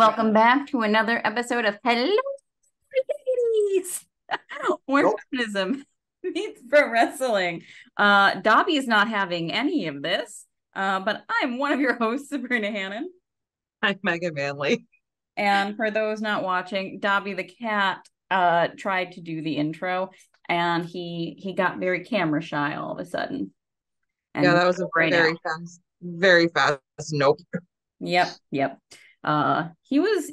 Welcome back to another episode of Hello Ladies, where Nope. feminism meets pro wrestling. Dobby is not having any of this, but I'm one of your hosts, Sabrina Hannon. I'm Megan Manley. And for those not watching, Dobby the cat tried to do the intro, and he got very camera shy all of a sudden. Yeah, And that was a right now, very fast nope. yep. He was,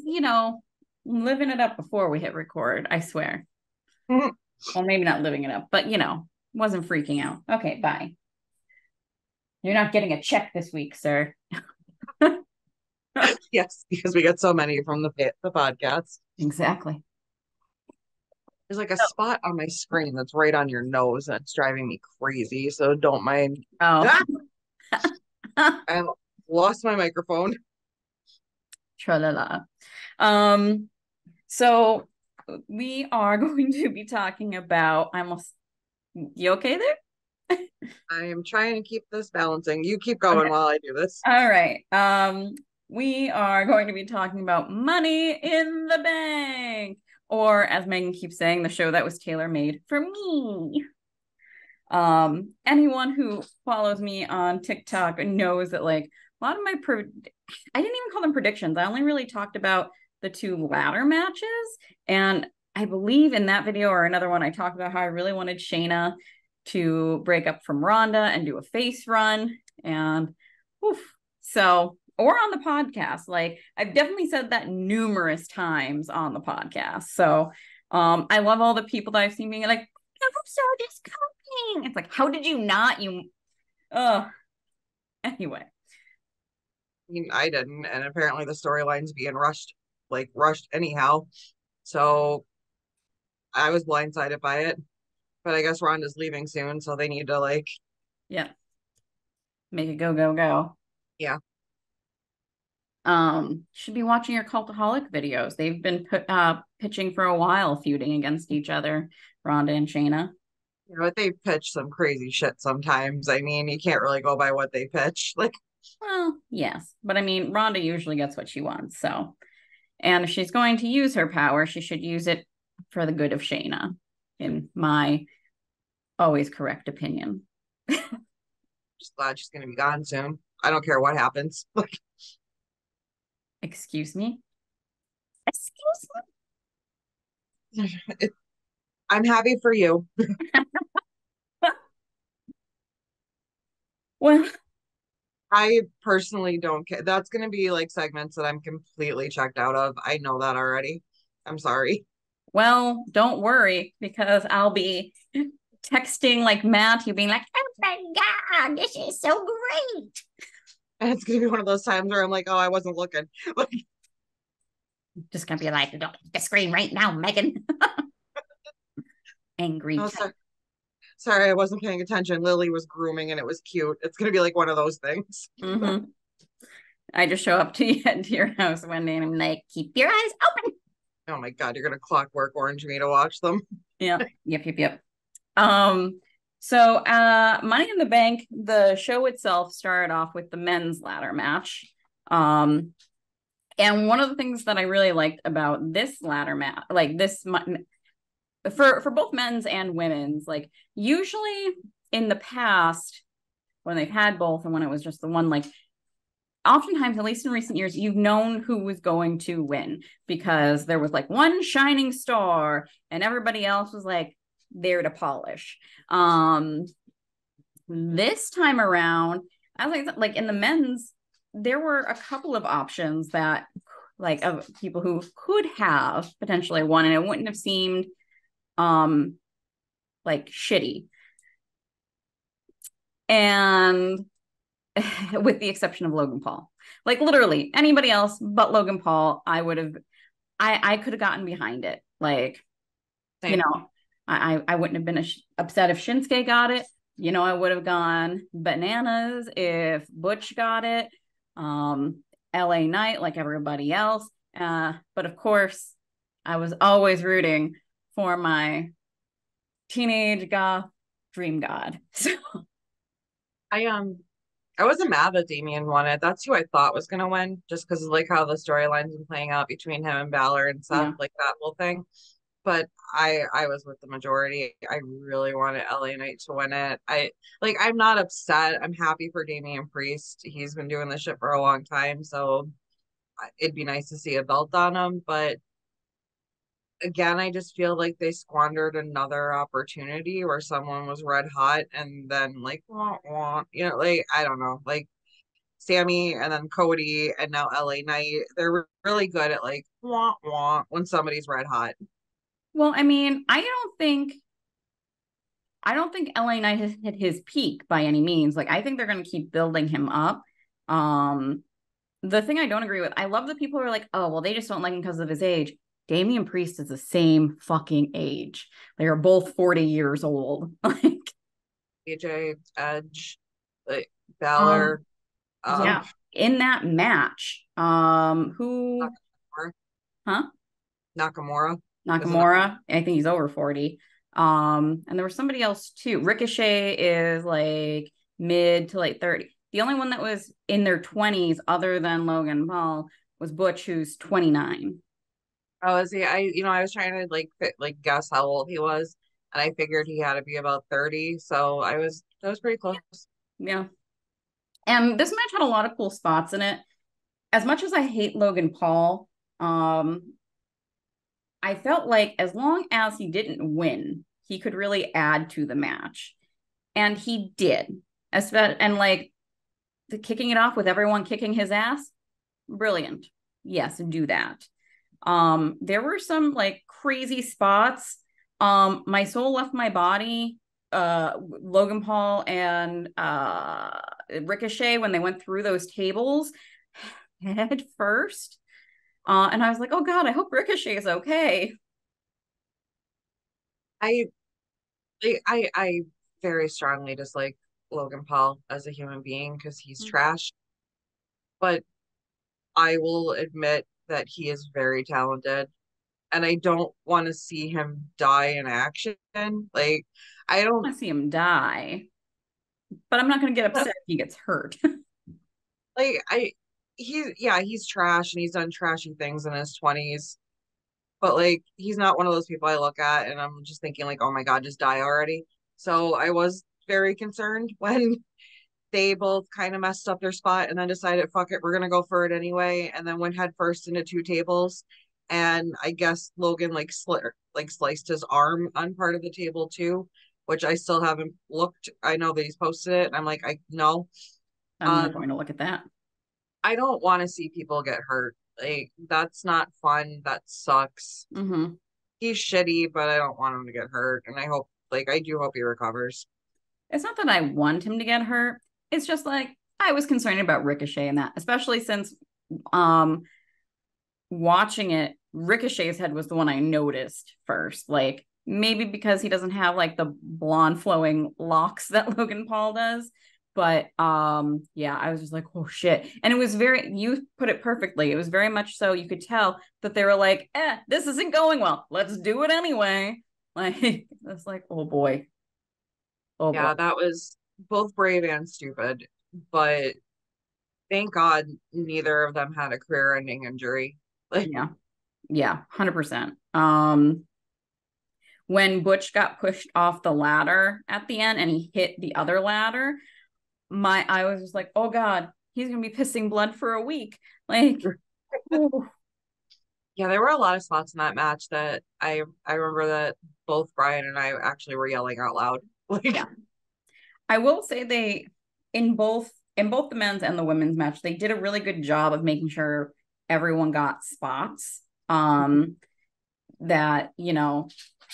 living it up before we hit record, I swear. Well, maybe not living it up, but wasn't freaking out. Okay, bye. You're not getting a check this week, sir. Yes, because we get so many from the podcast. Exactly. There's like a spot on my screen that's right on your nose, and it's driving me crazy. So don't mind. Oh. Ah! I lost my microphone. Tralala. So we are going to be talking about you okay there? I am trying to keep this balancing. You keep going Okay. while I do this. All right. We are going to be talking about Money in the Bank, or as Megan keeps saying, the show that was tailor-made for me. Anyone who follows me on TikTok knows that like a lot of my I didn't even call them predictions. I only really talked about the two ladder matches. And I believe in that video or another one, I talked about how I really wanted Shayna to break up from Ronda and do a face run. And oof. So, or on the podcast. Like I've definitely said that numerous times on the podcast. So I love all the people that I've seen being like, never saw this coming. It's like, how did you not? Anyway. I mean, I didn't, and apparently the storyline's being rushed anyhow. So I was blindsided by it. But I guess Rhonda's leaving soon, so they need to Yeah. Make it go, go, go. yeah. Should be watching your Cultaholic videos. They've been pitching for a while, feuding against each other, Ronda and Shayna. But they pitch some crazy shit sometimes. I mean, you can't really go by what they pitch. Well, yes. But I mean, Ronda usually gets what she wants, so. And if she's going to use her power, she should use it for the good of Shayna, in my always correct opinion. Just glad she's gonna be gone soon. I don't care what happens. Excuse me? Excuse It, I'm happy for you. me? Well, I personally don't care. That's gonna be like segments that I'm completely checked out of. I know that already. I'm sorry. well, don't worry because I'll be texting like Matthew being like, oh my God, this is so great. And it's gonna be one of those times where I'm like, oh, I wasn't looking. Like, Just gonna be like, don't hit the screen right now, Megan. Angry. oh, sorry, I wasn't paying attention. Lily was grooming and it was cute. It's gonna be like one of those things. Mm-hmm. I just show up to your house one day and I'm like, keep your eyes open. Oh my God, you're gonna clockwork orange me to watch them. Yeah. Yep. So Money in the Bank, the show itself started off with the men's ladder match. And one of the things that I really liked about this ladder match, like this for both men's and women's, like usually in the past when they've had both and when it was just the one, like oftentimes, at least in recent years, you've known who was going to win because there was like one shining star and everybody else was like there to polish. This time around, I like in the men's, there were a couple of options that like of people who could have potentially won and it wouldn't have seemed like shitty. And with the exception of Logan Paul. Like literally anybody else but Logan Paul, I could have gotten behind it. Like, Same. I wouldn't have been upset if Shinsuke got it. I would have gone bananas if Butch got it. LA Knight, like everybody else. But of course, I was always rooting for my teenage goth dream god. So I I wasn't mad that Damian won it. That's who I thought was gonna win, just because of like how the storyline's been playing out between him and Balor and stuff, Yeah. like that whole thing. But I was with the majority. I really wanted LA Knight to win it. I'm not upset. I'm happy for Damian Priest. He's been doing this shit for a long time, so it'd be nice to see a belt on him. But again, I just feel like they squandered another opportunity where someone was red hot and then like wah, wah, like I don't know, like Sammy and then Cody and now LA Knight. They're really good at like wah wah when somebody's red hot. Well, I mean, I don't think LA Knight has hit his peak by any means. Like I think they're going to keep building him up. Um the thing I don't agree with, I love that people are like, "Oh, well they just don't like him because of his age." Damian Priest is the same fucking age. They are both 40 years old. Like AJ, Edge, like um Balor, yeah, in that match, who Nakamura, huh? Nakamura is an Nakamura, I think he's over 40. And there was somebody else too. Ricochet is like mid to late 30. The only one that was in their 20s other than Logan Paul was Butch, who's 29. oh, is he? I was trying to like guess how old he was, and I figured he had to be about 30. So that was pretty close. Yeah. And this match had a lot of cool spots in it. As much as I hate Logan Paul, I felt like as long as he didn't win, he could really add to the match. And he did. And like the kicking it off with everyone kicking his ass, brilliant. Yes, do that. There were some like crazy spots. My soul left my body. Logan Paul and Ricochet when they went through those tables head first. And I was like, oh God, I hope Ricochet is okay. I I very strongly dislike Logan Paul as a human being because he's trash. But I will admit that he is very talented, and I don't want to see him die in action. Like I I don't want to see him die, but I'm not going to get upset if he gets hurt. like I he's trash and he's done trashy things in his 20s, but like he's not one of those people I look at and I'm just thinking like, oh my God, just die already. So I was very concerned when they both kind of messed up their spot and then decided, fuck it, we're gonna go for it anyway, and then went head first into two tables. And I guess Logan sliced his arm on part of the table too, which I still haven't looked. I know that he's posted it, and I'm like, I know. I'm not Um, going to look at that. I don't want to see people get hurt. Like that's not fun. That sucks. Mm-hmm. He's shitty, but I don't want him to get hurt. And I do hope he recovers. It's not that I want him to get hurt. It's just like I was concerned about Ricochet and that, especially since um watching it, Ricochet's head was the one I noticed first. Like maybe because he doesn't have like the blonde flowing locks that Logan Paul does. But yeah, I was just like, oh shit. And it was very, you put it perfectly. It was very much so you could tell that they were like, this isn't going well. Let's do it anyway. Like it's like, oh boy. Oh boy. Yeah, that was both brave and stupid, but thank God neither of them had a career-ending injury. Like, Yeah. Yeah, 100%. When Butch got pushed off the ladder at the end and he hit the other ladder, I was just like, oh God, he's gonna be pissing blood for a week. Like, ooh. yeah, there were a lot of spots in that match that I remember that both Brian and I actually were yelling out loud. Like, Yeah. I will say in both the men's and the women's match, they did a really good job of making sure everyone got spots. That,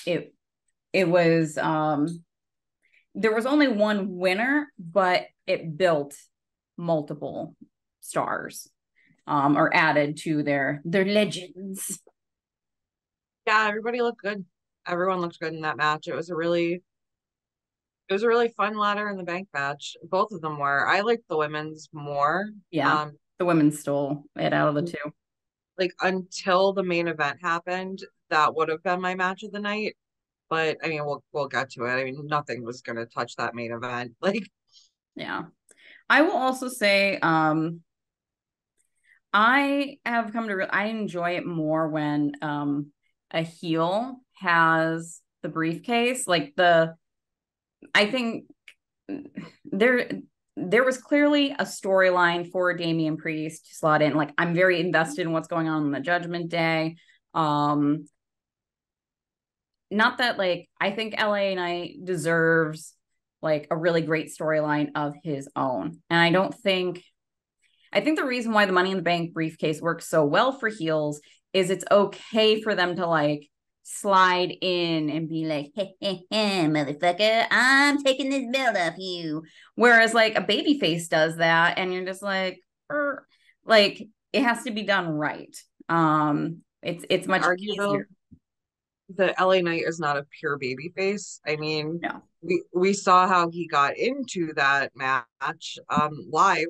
it it was there was only one winner, but it built multiple stars or added to their legends. yeah, everybody looked good. Everyone looked good in that match. It was a really fun ladder in the bank match. Both of them were. I liked the women's more. Yeah, Um, the women stole it out of the two. like until the main event happened, that would have been my match of the night. But I mean, we'll get to it. I mean, nothing was gonna touch that main event. Like, Yeah. I will also say, I have come to I enjoy it more when a heel has the briefcase. Like I think there there was clearly a storyline for Damian Priest to slot in. Like I'm very invested in what's going on the Judgment Day. Um Not that like I think LA Knight deserves like a really great storyline of his own. And I think the reason why the Money in the Bank briefcase works so well for heels is it's okay for them to like slide in and be like, hey, motherfucker, I'm taking this belt off you. Whereas like a baby face does that, and you're just like, like it has to be done right. It's much Argue though, easier. the LA Knight is not a pure baby face. I mean, No. we saw how he got into that match live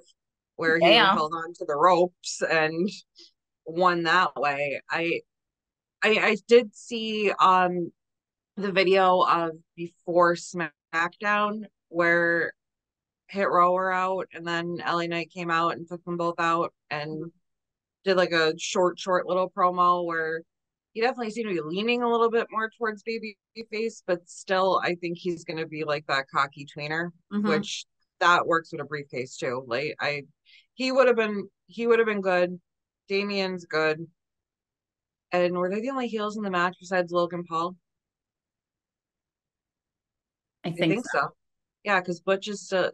where he Yeah. held on to the ropes and won that way. I did see the video of before SmackDown where Hit Row were out and then LA Knight came out and took them both out and did like a short little promo where he definitely seemed to be leaning a little bit more towards baby face, but still I think he's gonna be like that cocky tweener, Mm-hmm. which that works with a briefcase too. Like he would have been good. Damien's good. And were they the only heels in the match besides Logan Paul? I I think think so. so. Yeah, because Butch is still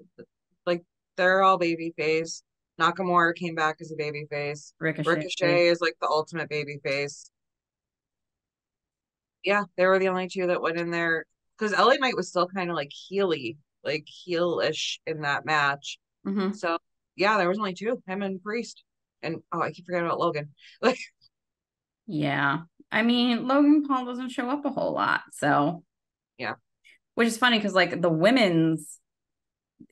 like they're all baby face. Nakamura came back as a baby face. Ricochet. Ricochet is like the ultimate baby face. Yeah, they were the only two that went in there because LA Knight was still kind of like heely, like heelish in that match. Mm-hmm. So yeah, there was only two, him and Priest. And oh, I keep forgetting about Logan. Like, Yeah. I mean, Logan Paul doesn't show up a whole lot, so yeah. which is funny because like the women's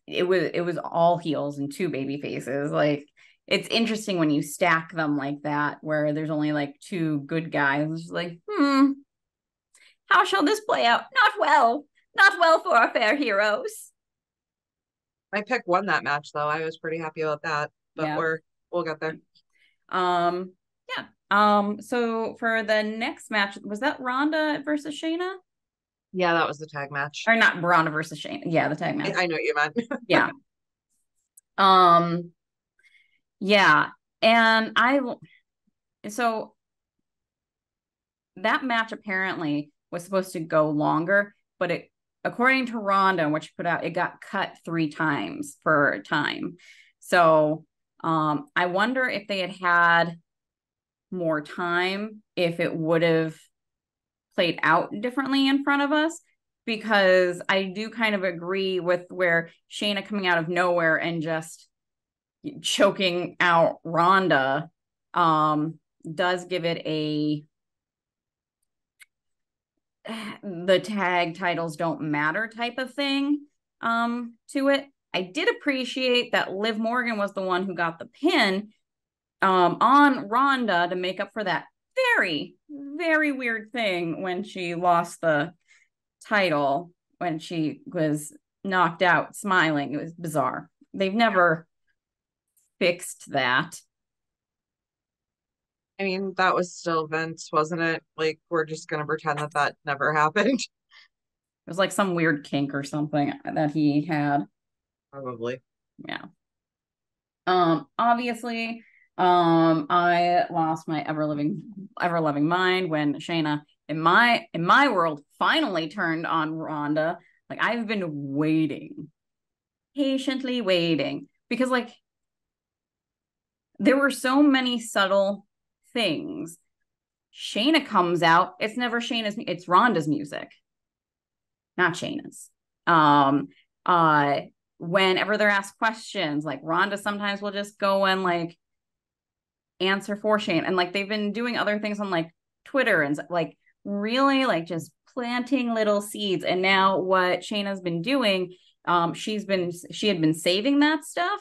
it was all heels and two baby faces. Like it's interesting when you stack them like that, where there's only like two good guys. It's just like, how shall this play out? Not well. Not well for our fair heroes. My pick won that match though. I was pretty happy about that. But Yeah. we'll get there. Um, yeah. So for the next match, was that Ronda versus Shayna? Yeah, that was the tag match. Or not Ronda versus Shayna. Yeah, the tag match. I know what you meant. Yeah. Um, yeah. And so that match apparently was supposed to go longer, but it, according to Ronda and what she put out, it got cut 3 times for time. So I wonder if they had more time, if it would have played out differently in front of us. Because I do kind of agree with where Shayna coming out of nowhere and just choking out Ronda does give it a the tag titles don't matter type of thing to it. I did appreciate that Liv Morgan was the one who got the pin on Ronda to make up for that very, very weird thing when she lost the title when she was knocked out smiling. It was bizarre. They've never fixed that. I mean, that was still Vince, wasn't it? Like, we're just gonna pretend that that never happened. It was like some weird kink or something that he had. Probably. Yeah. Obviously, I lost my ever loving mind when Shayna in my world finally turned on Ronda. Like I've been waiting, patiently waiting, because like there were so many subtle things. Shayna comes out, it's never Shayna's, it's Ronda's music, not Shayna's. Um, uh, Whenever they're asked questions, like Ronda sometimes will just go and like answer for Shane. And like they've been doing other things on like Twitter and like really like just planting little seeds. And now what Shayna's been doing, she had been saving that stuff.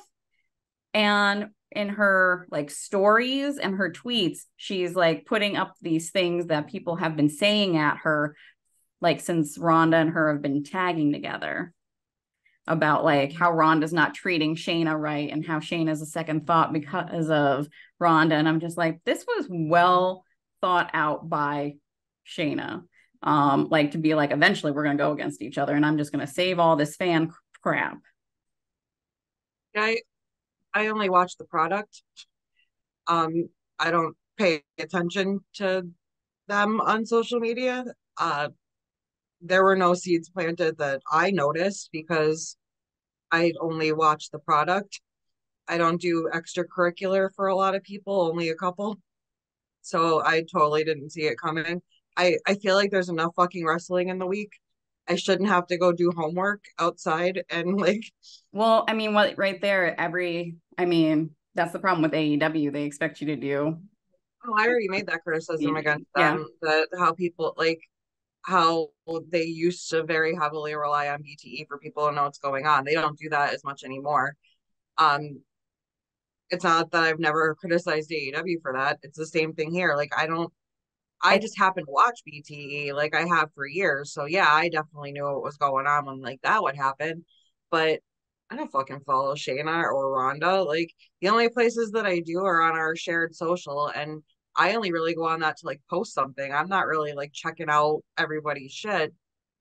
And in her like stories and her tweets, she's like putting up these things that people have been saying at her like since Ronda and her have been tagging together. about like how Ronda's not treating Shayna right and how Shayna's a second thought because of Ronda. And I'm just like, this was well thought out by Shayna. Like to be like, eventually we're gonna go against each other and I'm just gonna save all this fan crap. I I only watch the product. Um, I don't pay attention to them on social media. Uh, there were no seeds planted that I noticed because I only watch the product. I don't do extracurricular for a lot of people, only a couple. So I totally didn't see it coming. I feel like there's enough fucking wrestling in the week. I shouldn't have to go do homework outside and like, Well, I mean, what right there, I mean, that's the problem with AEW. They expect you to do. oh, I already made that criticism against Yeah. them, that how people like how they used to very heavily rely on BTE for people to know what's going on. They don't do that as much anymore. Um, it's not that I've never criticized AEW for that. It's the same thing here. Like I I just happen to watch BTE like I have for years. So yeah, I definitely knew what was going on when like that would happen. But I don't fucking follow Shayna or Ronda. Like the only places that I do are on our shared social, and I only really go on that to like post something. I'm not really like checking out everybody's shit.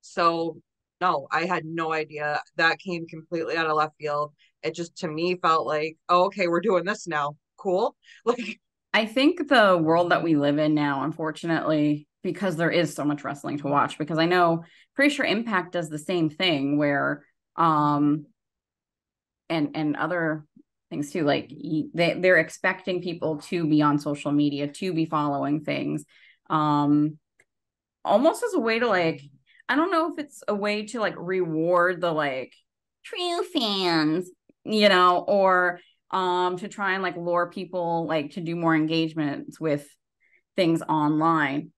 So no, I had no idea. That came completely out of left field. It just to me felt like, oh, okay, we're doing this now. Cool. Like I think the world that we live in now, unfortunately, because there is so much wrestling to watch, because I know pretty sure Impact does the same thing where um and other things too, like they're expecting people to be on social media, to be following things. Um Almost as a way to like, I don't know if it's a way to like reward the like true fans, or to try and like lure people like to do more engagements with things online.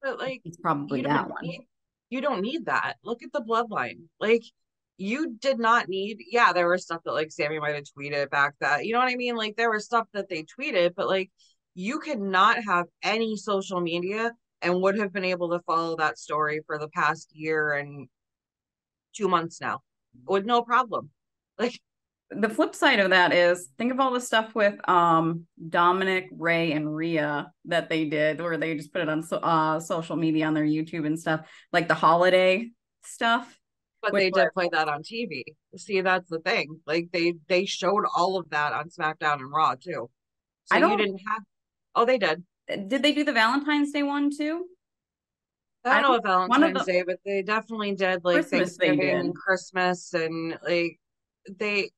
but like It's probably you that don't one. need you don't need that. Look at the bloodline. Like you did not need, yeah, there was stuff that like Sammy might have tweeted back that, you know what I mean? Like there was stuff that they tweeted, but like you could not have any social media and would have been able to follow that story for the past year and 2 months now with no problem. Like The flip side of that is think of all the stuff with Dominic, Ray, and Rhea that they did, where they just put it on social media on their YouTube and stuff, like the holiday stuff, but which they was did play that on TV. See, that's the thing. Like they showed all of that on SmackDown and Raw too. So I you don't didn't have, oh, they did. did they do the Valentine's Day one too? I I don't know don't if one of Valentine's the Day, but they definitely did like Christmas they Thanksgiving did. and Christmas and like they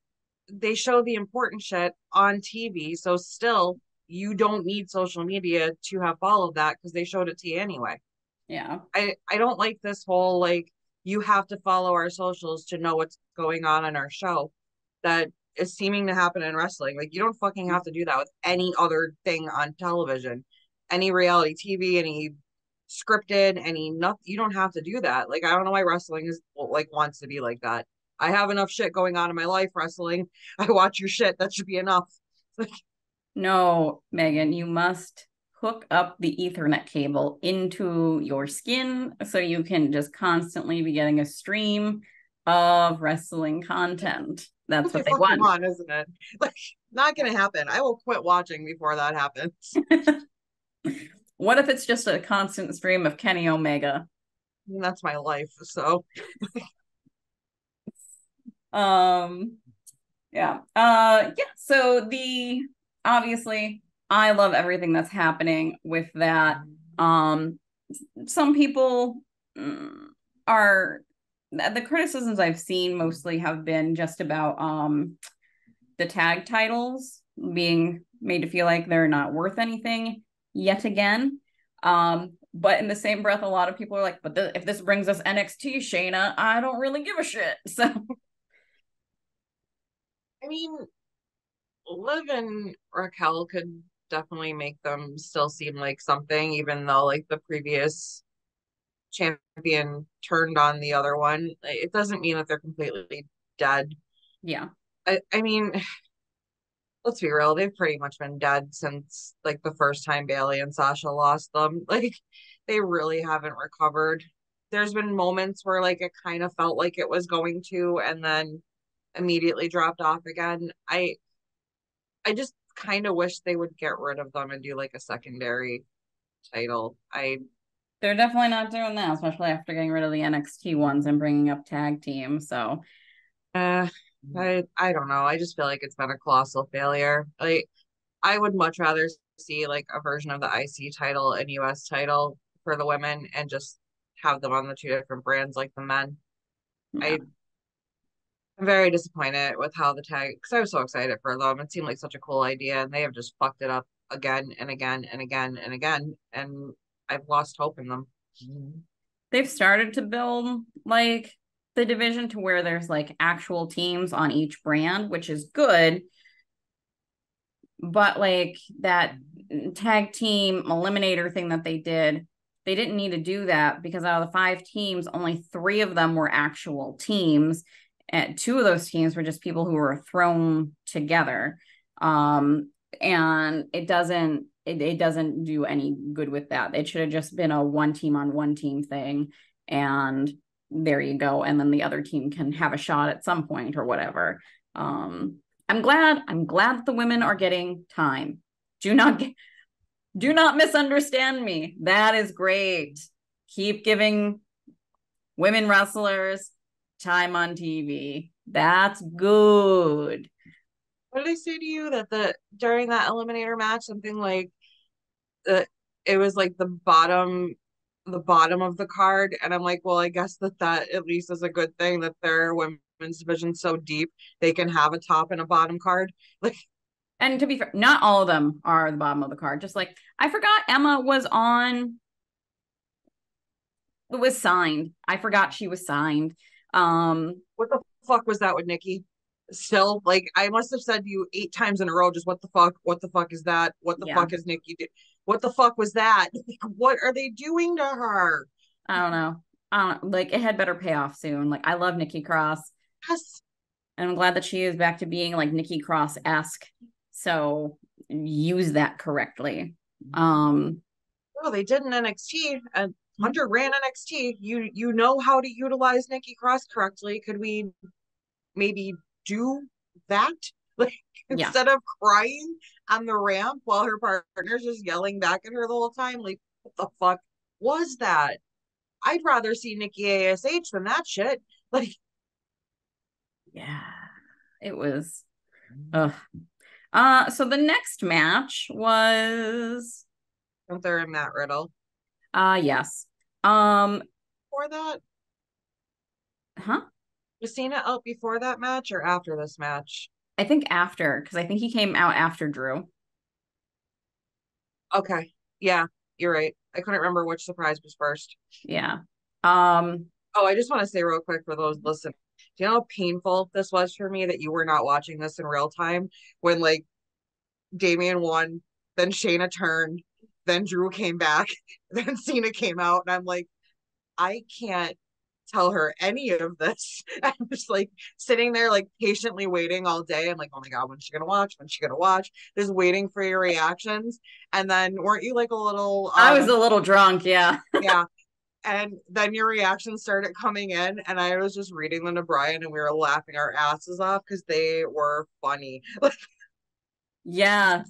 they show the important shit on TV. So still you don't need social media to have followed that because they showed it to you anyway. Yeah. I don't like this whole like you have to follow our socials to know what's going on in our show that is seeming to happen in wrestling. Like you don't fucking have to do that with any other thing on television, any reality TV, any scripted, any nothing. You don't have to do that. Like I don't know why wrestling is like wants to be like that. I have enough shit going on in my life wrestling. I watch your shit. That should be enough. Like No, Megan, you must hook up the Ethernet cable into your skin so you can just constantly be getting a stream of wrestling content. That's what they what they fucking want. want, isn't it? Like not gonna happen. I will quit watching before that happens. What if it's just a constant stream of Kenny Omega? And that's my life. So Um, yeah. Yeah. So obviously I love everything that's happening with that. Um, some people mm, are the criticisms I've seen mostly have been just about the tag titles being made to feel like they're not worth anything yet again. But in the same breath, a lot of people are like, but if this brings us NXT, Shayna, I don't really give a shit. So I mean, Liv and Raquel could definitely make them still seem like something, even though like the previous champion turned on the other one. It doesn't mean that they're completely dead. yeah. I mean, let's be real, they've pretty much been dead since like the first time Bailey and Sasha lost them. Like they really haven't recovered. there's been moments where like it kind of felt like it was going to, and then immediately dropped off again. I just kind of wish they would get rid of them and do like a secondary title. They're definitely not doing that, especially after getting rid of the NXT ones and bringing up tag teams. So, uh, I don't know. I just feel like it's been a colossal failure. Like I would much rather see like a version of the IC title and US title for the women and just have them on the two different brands like the men. yeah. I'm very disappointed with how the tag, because I was so excited for them. It seemed like such a cool idea, and they have just fucked it up again and again and again and again. And I've lost hope in them. They've started to build like the division to where there's like actual teams on each brand, which is good. But like that tag team eliminator thing that they did, they didn't need to do that because out of the 5 teams, only 3 of them were actual teams. And 2 of those teams were just people who were thrown together. And it doesn't do any good with that. It should have just been a 1 team on 1 team thing. And there you go. And then the other team can have a shot at some point or whatever. I'm glad that the women are getting time. Do not misunderstand me. That is great. Keep giving women wrestlers time on TV. That's good. What did I say to you that the during that eliminator match, something like the it was like the bottom of the card, and I'm like, well, I guess that at least is a good thing that their women's division's so deep they can have a top and a bottom card. Like, And to be fair, not all of them are the bottom of the card. Just like I forgot Emma was signed. I forgot she was signed. what the fuck was that with Nikki? Still, like, I must have said to you 8 times in a row, just what the fuck? What the fuck is that? What the Yeah, fuck is Nikki do? What the fuck was that? Like, what are they doing to her? I don't know. I don't like it had better payoff soon. Like I love Nikki Cross, Yes. and I'm glad that she is back to being like Nikki Cross-esque. So use that correctly. Oh, they did in NXT, and Hunter ran NXT. You know how to utilize Nikki Cross correctly. Could we maybe do that? Like Yeah. instead of crying on the ramp while her partner's just yelling back at her the whole time, like what the fuck was that? I'd rather see Nikki ASH than that shit. Like, Yeah. It was ugh. So the next match was Gunther and Matt Riddle. yes. Um, Before that, huh? was Cena out before that match or after this match? I think after, because I think he came out after Drew. Okay, yeah, you're right. I couldn't remember which surprise was first. Yeah. Um, Oh, I just want to say real quick for those listening, do you know how painful this was for me that you were not watching this in real time when like Damian won, then Shayna turned, then Drew came back, then Cena came out, and I'm like, I can't tell her any of this. I'm just like sitting there like patiently waiting all day. I'm like, oh my God, when's she gonna watch? When's she gonna watch? Just waiting for your reactions. And then weren't you like a little I was a little drunk, yeah. yeah. And then your reactions started coming in, and I was just reading them to Brian, and we were laughing our asses off because they were funny. Yeah.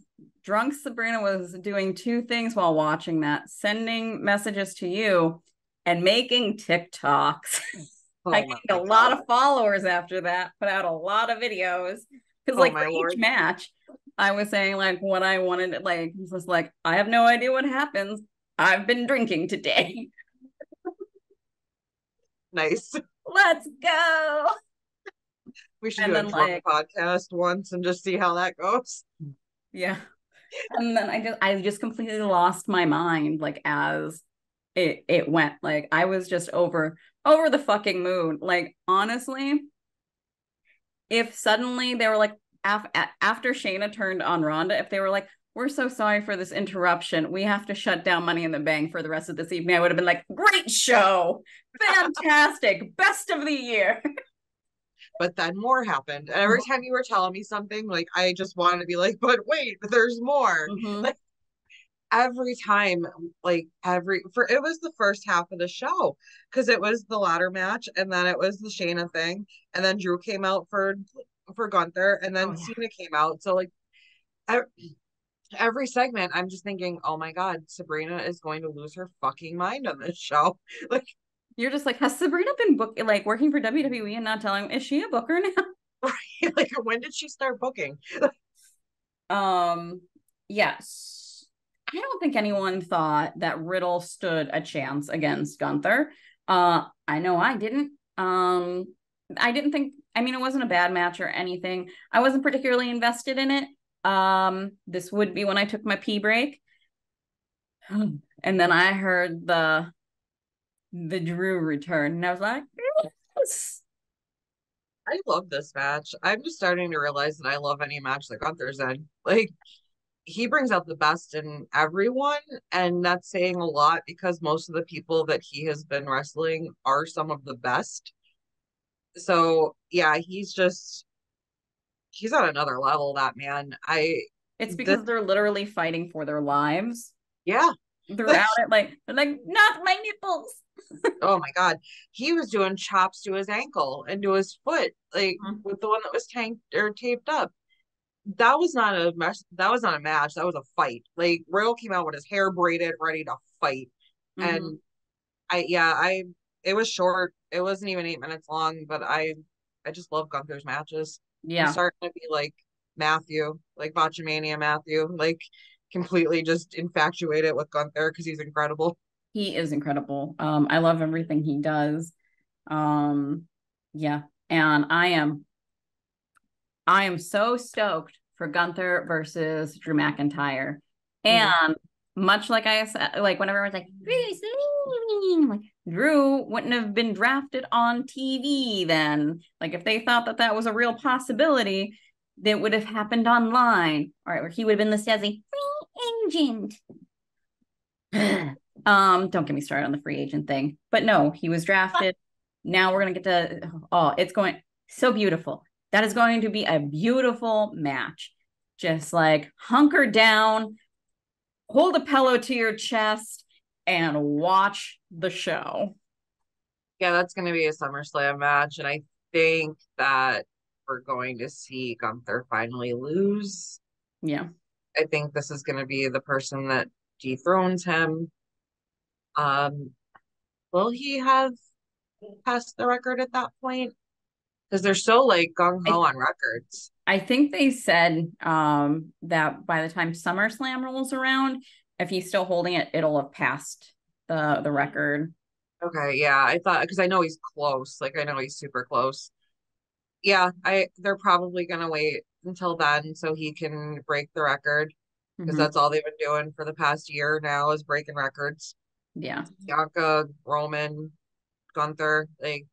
Drunk Sabrina was doing 2 things while watching that, sending messages to you and making TikToks. I Oh gained my a lot God. of followers after that, put out a lot of videos. Because Oh like for my each Lord. match, I was saying like what I wanted, like was like, I have no idea what happens. I've been drinking today. Nice. Let's go. We should And do a then drunk like, podcast once and just see how that goes. yeah. And then I just completely lost my mind like as it went. Like I was just over the fucking moon. Like honestly, if suddenly they were like after Shayna turned on Ronda, if they were like, we're so sorry for this interruption, we have to shut down Money in the Bank for the rest of this evening, I would have been like, great show, fantastic, best of the year. But then more happened. And every time you were telling me something, like I just wanted to be like, but wait, there's more. Mm-hmm. Like every time, like it was the first half of the show because it was the ladder match and then it was the Shayna thing and then Drew came out for Gunther and Oh then yeah. Cena came out. So like every segment, I'm just thinking, oh my God, Sabrina is going to lose her fucking mind on this show. Like, You're just like, has Sabrina been like working for WWE and not telling? Is she a booker now? like when did she start booking? Yes. I don't think anyone thought that Riddle stood a chance against Gunther. I know I didn't. I didn't think, I mean, it wasn't a bad match or anything. I wasn't particularly invested in it. This would be when I took my pee break. And then I heard the Drew return, and I was like, yes. I love this match. I'm just starting to realize that I love any match that Gunther's in. Like, he brings out the best in everyone, and that's saying a lot because most of the people that he has been wrestling are some of the best. So yeah, he's on another level, that man. I It's this because they're literally fighting for their lives Yeah. throughout it. Like, they're like, not my nipples. Oh my God. He was doing chops to his ankle and to his foot, like with the one that was tanked or taped up. That was not a mess. That was not a match. That was a fight. Like Royal came out with his hair braided, ready to fight. Mm-hmm. And I it was short. It wasn't even 8 minutes long, but I just love Gunther's matches. I'm Yeah, starting to be like Matthew, like Botchamania Matthew, like completely just infatuated with Gunther because he's incredible. he is incredible. I love everything he does. Um, yeah, and I am so stoked for Gunther versus Drew McIntyre. Mhm. And much like I said, like whenever I was like, like Drew wouldn't have been drafted on TV then. Like if they thought that that was a real possibility, that would have happened online. All right, where he would have been listed as a free agent. Don't get me started on the free agent thing. But no, he was drafted. Now we're gonna get to it's going so beautiful. That is going to be a beautiful match. Just like hunker down, hold a pillow to your chest, and watch the show. Yeah, that's going to be a SummerSlam match, and I think that we're going to see Gunther finally lose. Yeah. I think this is going to be the person that dethrones him. Um, will he have passed the record at that point? Because they're so like gung ho I on records. I think they said that by the time SummerSlam rolls around, if he's still holding it, it'll have passed the record. Okay, yeah, I thought because I know he's close. Like I know he's super close. Yeah, I they're probably gonna wait until then so he can break the record because Mhm. that's all they've been doing for the past year now is breaking records. Yeah. Bianca, Roman, Gunther, like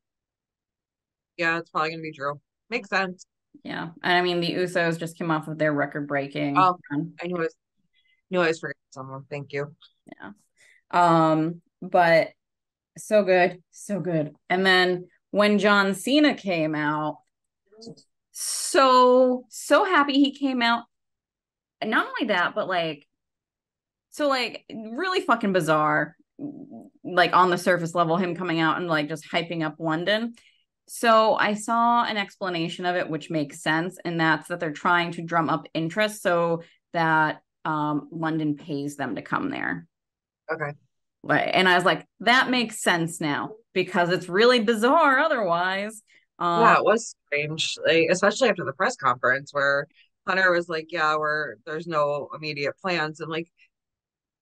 yeah, it's probably gonna be Drew. Makes sense. Yeah. And I mean, the Usos just came off of their record breaking. Oh, I knew I was forgetting someone. Thank you. Yeah. But so good, so good. And then when John Cena came out, so happy he came out. And not only that, but like, so like really fucking bizarre, like on the surface level, him coming out and like just hyping up London. So I saw an explanation of it, which makes sense, and that's that they're trying to drum up interest so that London pays them to come there. Okay. Like, and I was like, that makes sense now because it's really bizarre otherwise. Um, Yeah, it was strange, like, especially after the press conference where Hunter was like, "Yeah, there's no immediate plans," and like,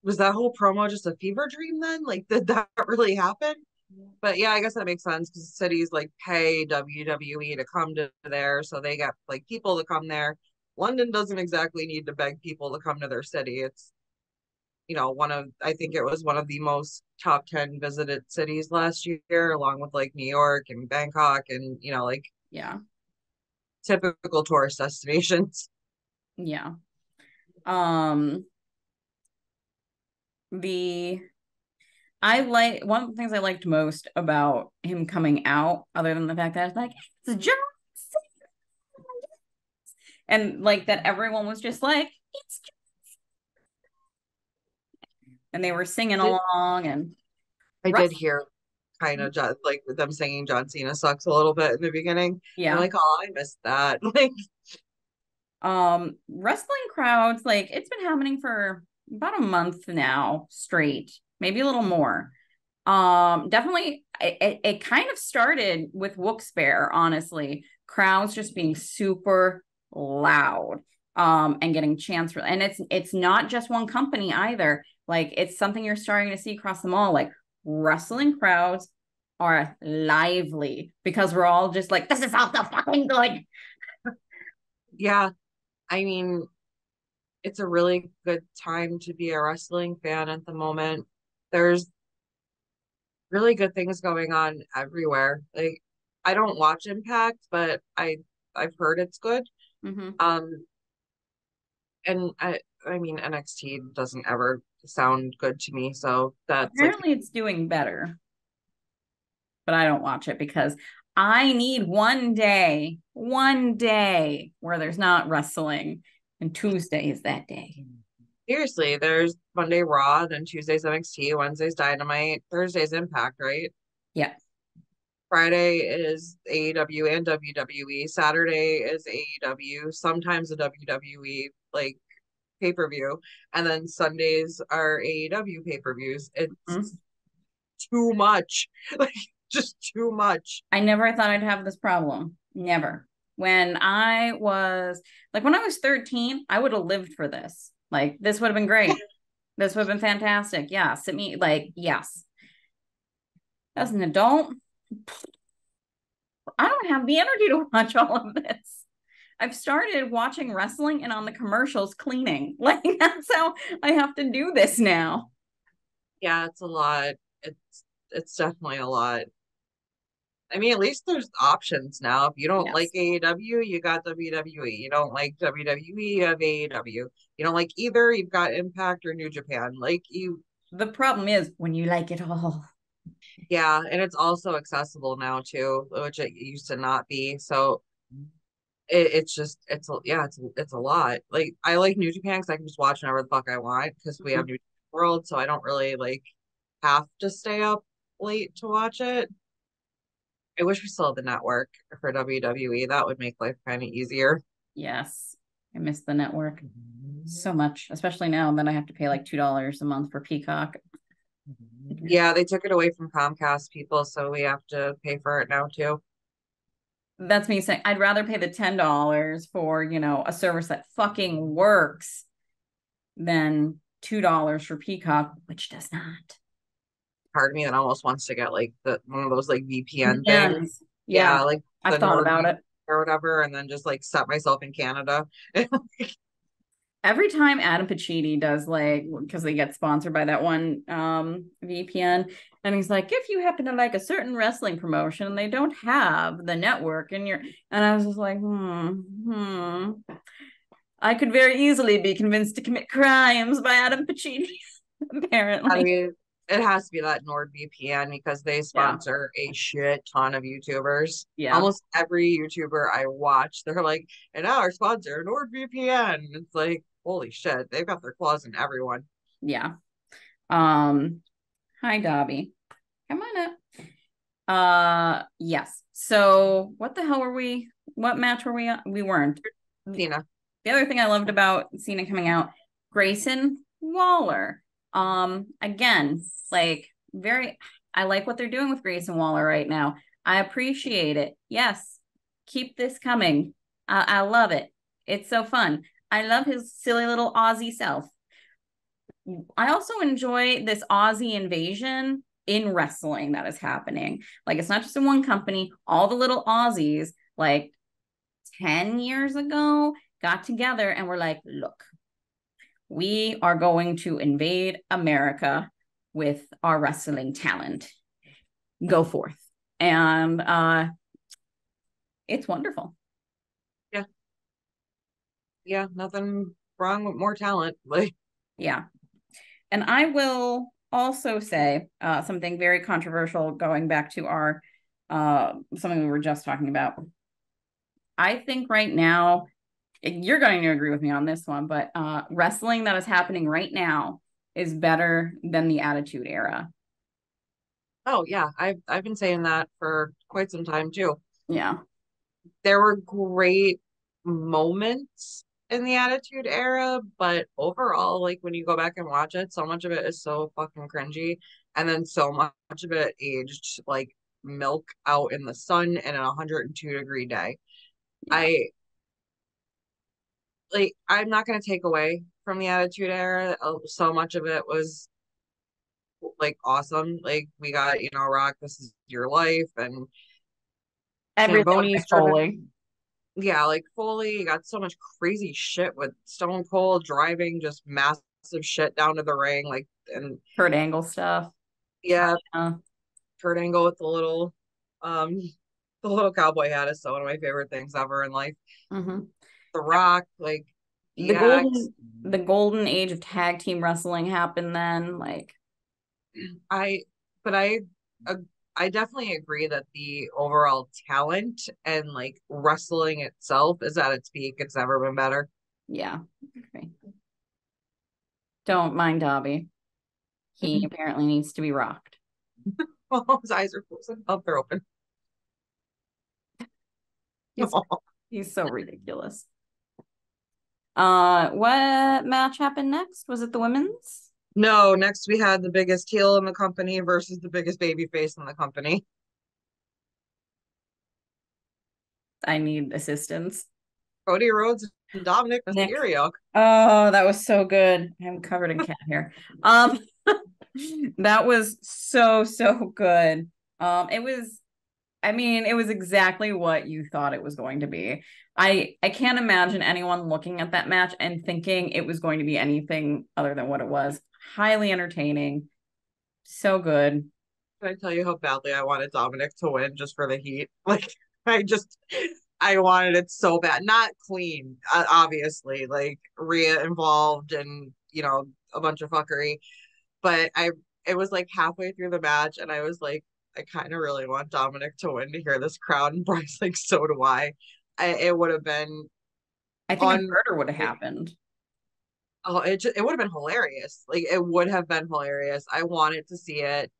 was that whole promo just a fever dream then? Like, did that really happen? But yeah, I guess that makes sense because cities like pay WWE to come to there, so they get like people to come there. London doesn't exactly need to beg people to come to their city. It's I think it was one of the most top 10 visited cities last year, along with like New York and Bangkok and like yeah, typical tourist destinations. yeah. Um, the I like one of the things I liked most about him coming out, other than the fact that it's like it's John Cena, and like that everyone was just like it's and they were singing Did along and I Russ. did hear kind of like them singing John Cena sucks a little bit in the beginning. I'm Yeah. like, oh, I missed that. Like, Wrestling crowds, like it's been happening for about a month now straight, maybe a little more. Definitely it kind of started with Wilkes-Barre, honestly. Crowds just being super loud and getting chants for, and it's not just one company either. Like it's something you're starting to see across the mall. Like wrestling crowds are lively because we're all just like, this is all so fucking good. yeah, I mean, it's a really good time to be a wrestling fan at the moment. There's really good things going on everywhere. Like, I don't watch Impact, but I've heard it's good. Mm-hmm. Um, and I mean NXT doesn't ever sound good to me, so that's like Apparently it's doing better, but I don't watch it because I need one day where there's not wrestling, and Tuesday is that day. seriously, there's Monday Raw, then Tuesday's NXT, Wednesday's Dynamite, Thursday's Impact, right? Yeah. Friday is AEW and WWE. Saturday is AEW, sometimes a WWE like pay-per-view, and then Sundays are AEW pay-per-views. Mhm. It's too much. Like just too much. I never thought I'd have this problem. Never. When I was 13, I would have lived for this. Like this would have been great. This would have been fantastic. Yes. Yes. As an adult, I don't have the energy to watch all of this. I've started watching wrestling and on the commercials cleaning. Like that's how I have to do this now. Yeah, it's a lot. It's definitely a lot. I mean, at least there's options now. If you don't like Yes. AEW, you got WWE. You don't like WWE, you have AEW. You don't like either, you've got Impact or New Japan. Like you, The problem is when you like it all. yeah, and it's also accessible now too, which it used to not be. So it's just it's a lot. Like I like New Japan because I can just watch whenever the fuck I want because we have New Japan World, so I don't really like have to stay up late to watch it. I wish we still had the network for WWE. That would make life kind of easier. Yes. I miss the network so much, especially now that I have to pay like $2 a month for Peacock. Yeah, they took it away from Comcast people, so we have to pay for it now too. That's me saying I'd rather pay the $10 for, a service that fucking works than $2 for Peacock, which does not. Part of me that almost wants to get like the one of those like VPN things. Yes. Yeah. Yeah, like I've the thought about NordVPN it. or whatever, and then just like set myself in Canada. Every time Adam Pacitti does because they get sponsored by that one VPN, and he's like, if you happen to like a certain wrestling promotion and they don't have the network and I was just like, I could very easily be convinced to commit crimes by Adam Pacitti, I apparently. mean, it has to be that NordVPN because they Yeah. sponsor a shit ton of YouTubers. Yeah. Almost every YouTuber I watch, they're like, and now our sponsor, NordVPN. It's like, holy shit, they've got their claws in everyone. Yeah. Um, Hi, Dobby. Come on up. Yes. So what the hell were we? What match were we on? We weren't. Cena. The other thing I loved about Cena coming out, Grayson Waller. Again, like very, I like what they're doing with Grayson Waller right now. I appreciate it. Yes, keep this coming. I love it. It's so fun. I love his silly little Aussie self. I also enjoy this Aussie invasion in wrestling that is happening. Like it's not just in one company. All the little Aussies, like 10 years ago, got together and were like, look, we are going to invade America with our wrestling talent. Go forth. And it's wonderful. Yeah. Yeah. Nothing wrong with more talent. Like, Yeah. And I will also say something very controversial going back to our something we were just talking about. I think right now, you're going to agree with me on this one, but wrestling that is happening right now is better than the Attitude Era. Oh yeah, I've been saying that for quite some time too. Yeah. There were great moments in the Attitude Era, but overall, like when you go back and watch it, so much of it is so fucking cringy, and then so much of it aged like milk out in the sun in a 102-degree day. Yeah. I I'm not gonna take away from the Attitude Era. So much of it was like awesome. Like we got, Rock, This Is Your Life, and Everything with Zamboni's Mick driven. Foley. Yeah, like Foley, you got so much crazy shit with Stone Cold driving just massive shit down to the ring. Like, and Kurt Angle stuff. yeah, China. Kurt Angle with um, the little cowboy hat is so one of my favorite things ever in life. Hmm. The Rock, like The DX. golden age of tag team wrestling happened then. Like, I, but uh, I definitely agree that the overall talent and like wrestling itself is at its peak. It's never been better. yeah. Okay. Don't mind Dobby. He apparently needs to be rocked. Well, his eyes are closed. Oh, they're open. He's he's so ridiculous. What match happened next? Was it the women's? No, next we had the biggest heel in the company versus the biggest baby face in the company. I need assistance. Cody Rhodes and Dominic Nick. Mysterio. Oh, that was so good. I'm covered in cat hair. Um, that was so good. It was, I mean, it was exactly what you thought it was going to be. I can't imagine anyone looking at that match and thinking it was going to be anything other than what it was. Highly entertaining. So good. Can I tell you how badly I wanted Dominic to win just for the heat? Like, I just, I wanted it so bad. Not clean, obviously, like Rhea involved and, a bunch of fuckery. But it was like halfway through the match, and I was like, I kind of really want Dominic to win to hear this crowd. And Bryce, like, so do I. It would have been I think a on. murder would have happened. Oh, it would have been hilarious. Like, it would have been hilarious. I wanted to see it.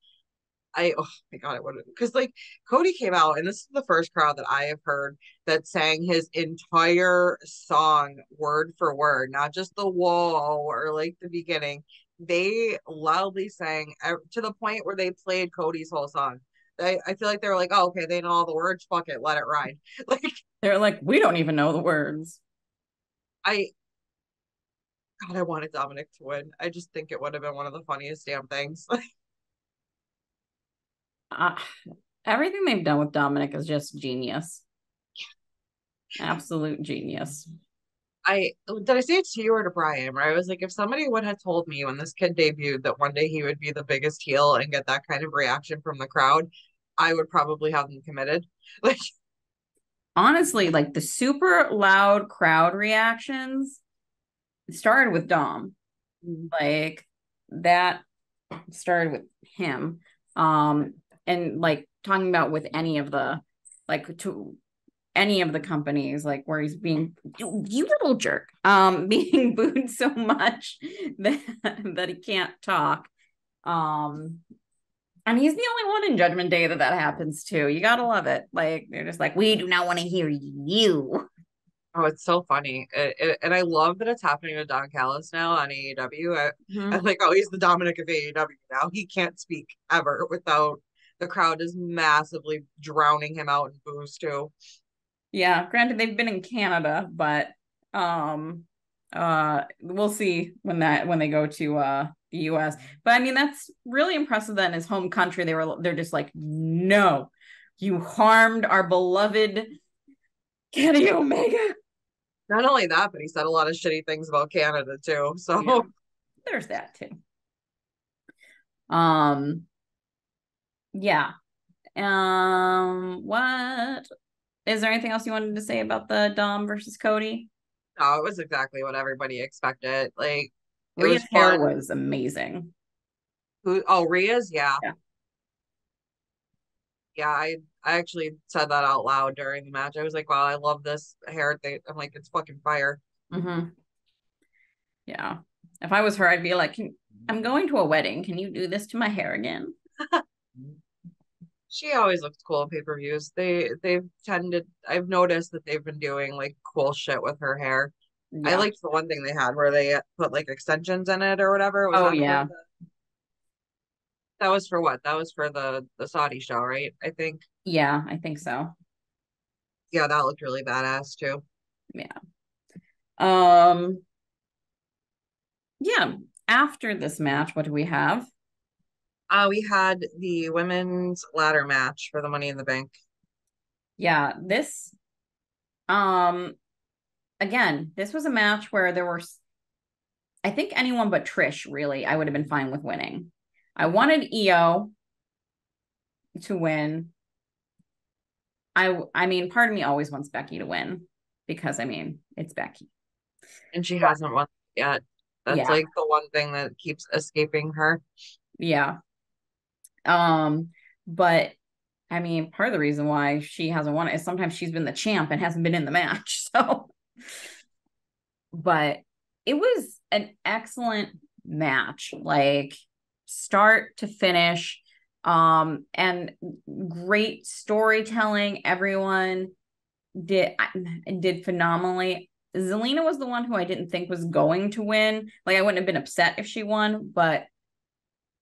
Oh my God, it would have, because like Cody came out, and this is the first crowd that I have heard that sang his entire song word for word, not just the whoa or like the beginning. They loudly sang to the point where they played Cody's whole song. I feel like they were like, oh, okay, they know all the words. Fuck it, let it ride. Like, They're like, we don't even know the words. I, God, I wanted Dominic to win. I just think it would have been one of the funniest damn things. Uh, Everything they've done with Dominic is just genius. Absolute genius. Did I say it to you or to Brian? Where I was like, if somebody would have told me when this kid debuted that one day he would be the biggest heel and get that kind of reaction from the crowd, I would probably have them committed. Like, Honestly, like the super loud crowd reactions started with Dom. Like that started with him. And like talking about with any of the like to any of the companies, like where he's being you little jerk, being booed so much that he can't talk. Um, and he's the only one in Judgment Day that happens to. You gotta love it. Like they're just like, we do not want to hear you. oh, it's so funny. And I love that it's happening to Don Callis now on AEW. I'm Mhm. like, oh, he's the Dominic of AEW now. He can't speak ever without the crowd is massively drowning him out in booze too. Yeah, granted they've been in Canada, but um we'll see when they go to the US. But I mean that's really impressive that in his home country they're just like, no, you harmed our beloved Kenny Omega. Not only that, but he said a lot of shitty things about Canada too. Yeah, So there's that too. Um yeah. What is there anything else you wanted to say about the Dom versus Cody? no, it was exactly what everybody expected. Like, it Rhea's was hair fun. was amazing. Rhea's? Yeah. Yeah. Yeah, I actually said that out loud during the match. I was like, wow, I love this hair thing. I'm like, it's fucking fire. Hmm. Yeah. If I was her, I'd be like, I'm going to a wedding. Can you do this to my hair again? She always looks cool in pay-per-views. They've tended, I've noticed that they've been doing like cool shit with her hair. I Yeah. liked the one thing they had where they put like extensions in it or whatever. Was Oh that for yeah. that was for what? That was for the Saudi show, right? I think. Yeah, I think so. Yeah, that looked really badass too. Yeah. Um, yeah. After this match, what do we have? We had the women's ladder match for the Money in the Bank. Yeah, this um again, this was a match where there were I think anyone but Trish really I would have been fine with winning. I wanted Io to win. I mean, part of me always wants Becky to win because I mean, it's Becky. And she But hasn't won yet. That's yeah, like the one thing that keeps escaping her. yeah. Um, but I mean, part of the reason why she hasn't won it is sometimes she's been the champ and hasn't been in the match. So, but it was an excellent match, like start to finish. And great storytelling. Everyone did did phenomenally. Zelina was the one who I didn't think was going to win. Like I wouldn't have been upset if she won, but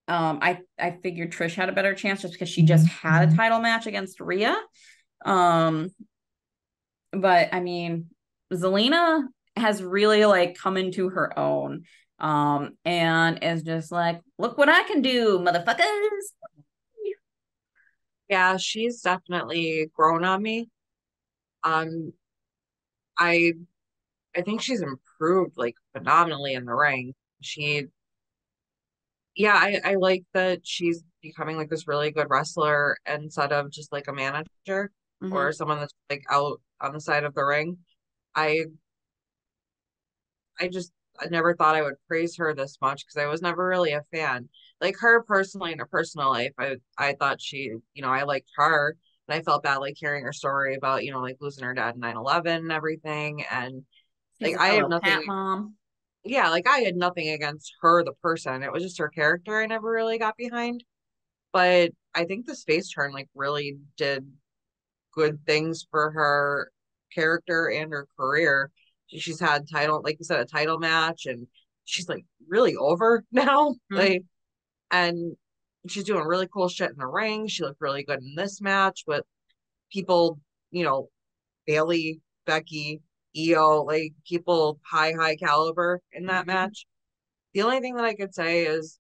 I figured Trish had a better chance just because she just had a title match against Rhea. Um, but I mean, Zelina has really like come into her own. And is just like, look what I can do, motherfuckers. Yeah, she's definitely grown on me. Um, I I think she's improved like phenomenally in the ring. She, yeah, I like that she's becoming like this really good wrestler instead of just like a manager Mm-hmm. or someone that's like out on the side of the ring. I I just I never thought I would praise her this much because I was never really a fan. Like her personally in her personal life, I thought she, I liked her, and I felt bad like hearing her story about, like losing her dad in 9/11 and everything. And She's like a I have fellow nothing, Pat mom. yeah, like I had nothing against her, the person. It was just her character I never really got behind. But I think the space turn like really did good things for her character and her career. She's had title, like you said, a title match, and she's like really over now. Mhm. Like, and she's doing really cool shit in the ring. She looked really good in this match with people, you know, Bailey, Becky, Io, like people high caliber in that Mhm. match. The only thing that I could say is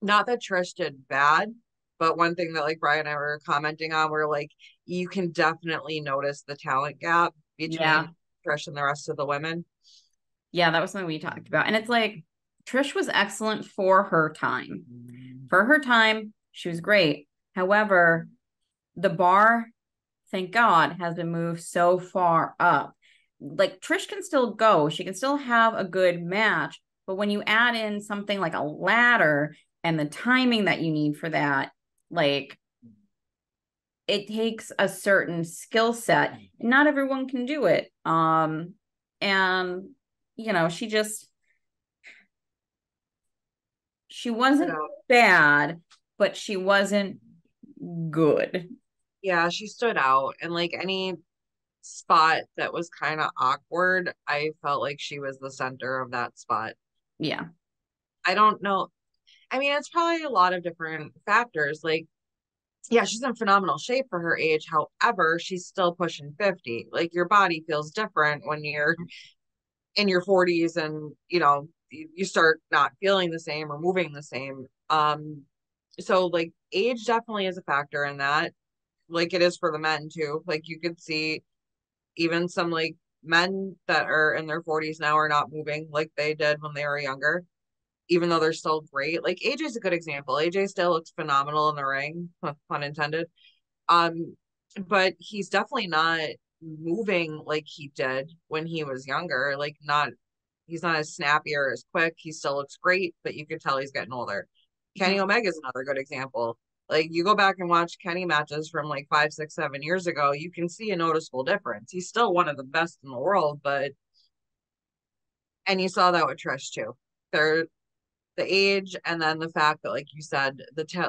not that Trish did bad, but one thing that like Brian and I were commenting on, were like, you can definitely notice the talent gap between Yeah. Trish and the rest of the women. Yeah, that was something we talked about. And it's like Trish was excellent for her time. For her time, she was great. However, the bar, thank God, has been moved so far up. Like Trish can still go, she can still have a good match, but when you add in something like a ladder and the timing that you need for that, like it takes a certain skill set. Not everyone can do it. And she Stood wasn't out. bad, but she wasn't good. Yeah, she stood out. And like any spot that was kind of awkward, I felt like she was the center of that spot. Yeah. I don't know. I mean, it's probably a lot of different factors. Like, yeah, she's in phenomenal shape for her age. However, she's still pushing 50. Like, your body feels different when you're in your 40s, and you start not feeling the same or moving the same. So like age definitely is a factor in that, like it is for the men too. Like you could see even some like men that are in their 40s now are not moving like they did when they were younger, even though they're still great. Like AJ's a good example. AJ still looks phenomenal in the ring, pun intended. um but he's definitely not moving like he did when he was younger. Like, not he's not as snappy or as quick. He still looks great, but you could tell he's getting older. Kenny Mhm. Omega is another good example. Like, you go back and watch Kenny matches from like 5, 6, 7 years ago, you can see a noticeable difference. He's still one of the best in the world, but and you saw that with Trish too. They're the age, and then the fact that, like you said,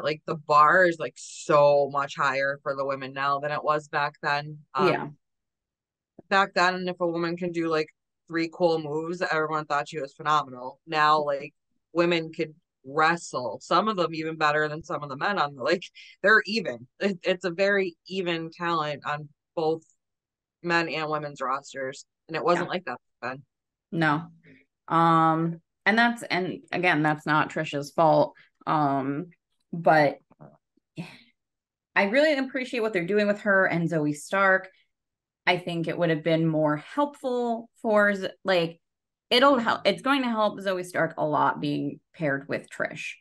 like the bar is like so much higher for the women now than it was back then. Yeah. Back then, if a woman can do like three cool moves, everyone thought she was phenomenal. Now, like women could wrestle, some of them even better than some of the men on the like they're even. It's a very even talent on both men and women's rosters, and it Yeah. wasn't like that then. No. And again, that's not Trisha's fault. Um, but I really appreciate what they're doing with her and Zoe Stark. I think it would have been more helpful for like it'll help. It's going to help Zoe Stark a lot being paired with Trish.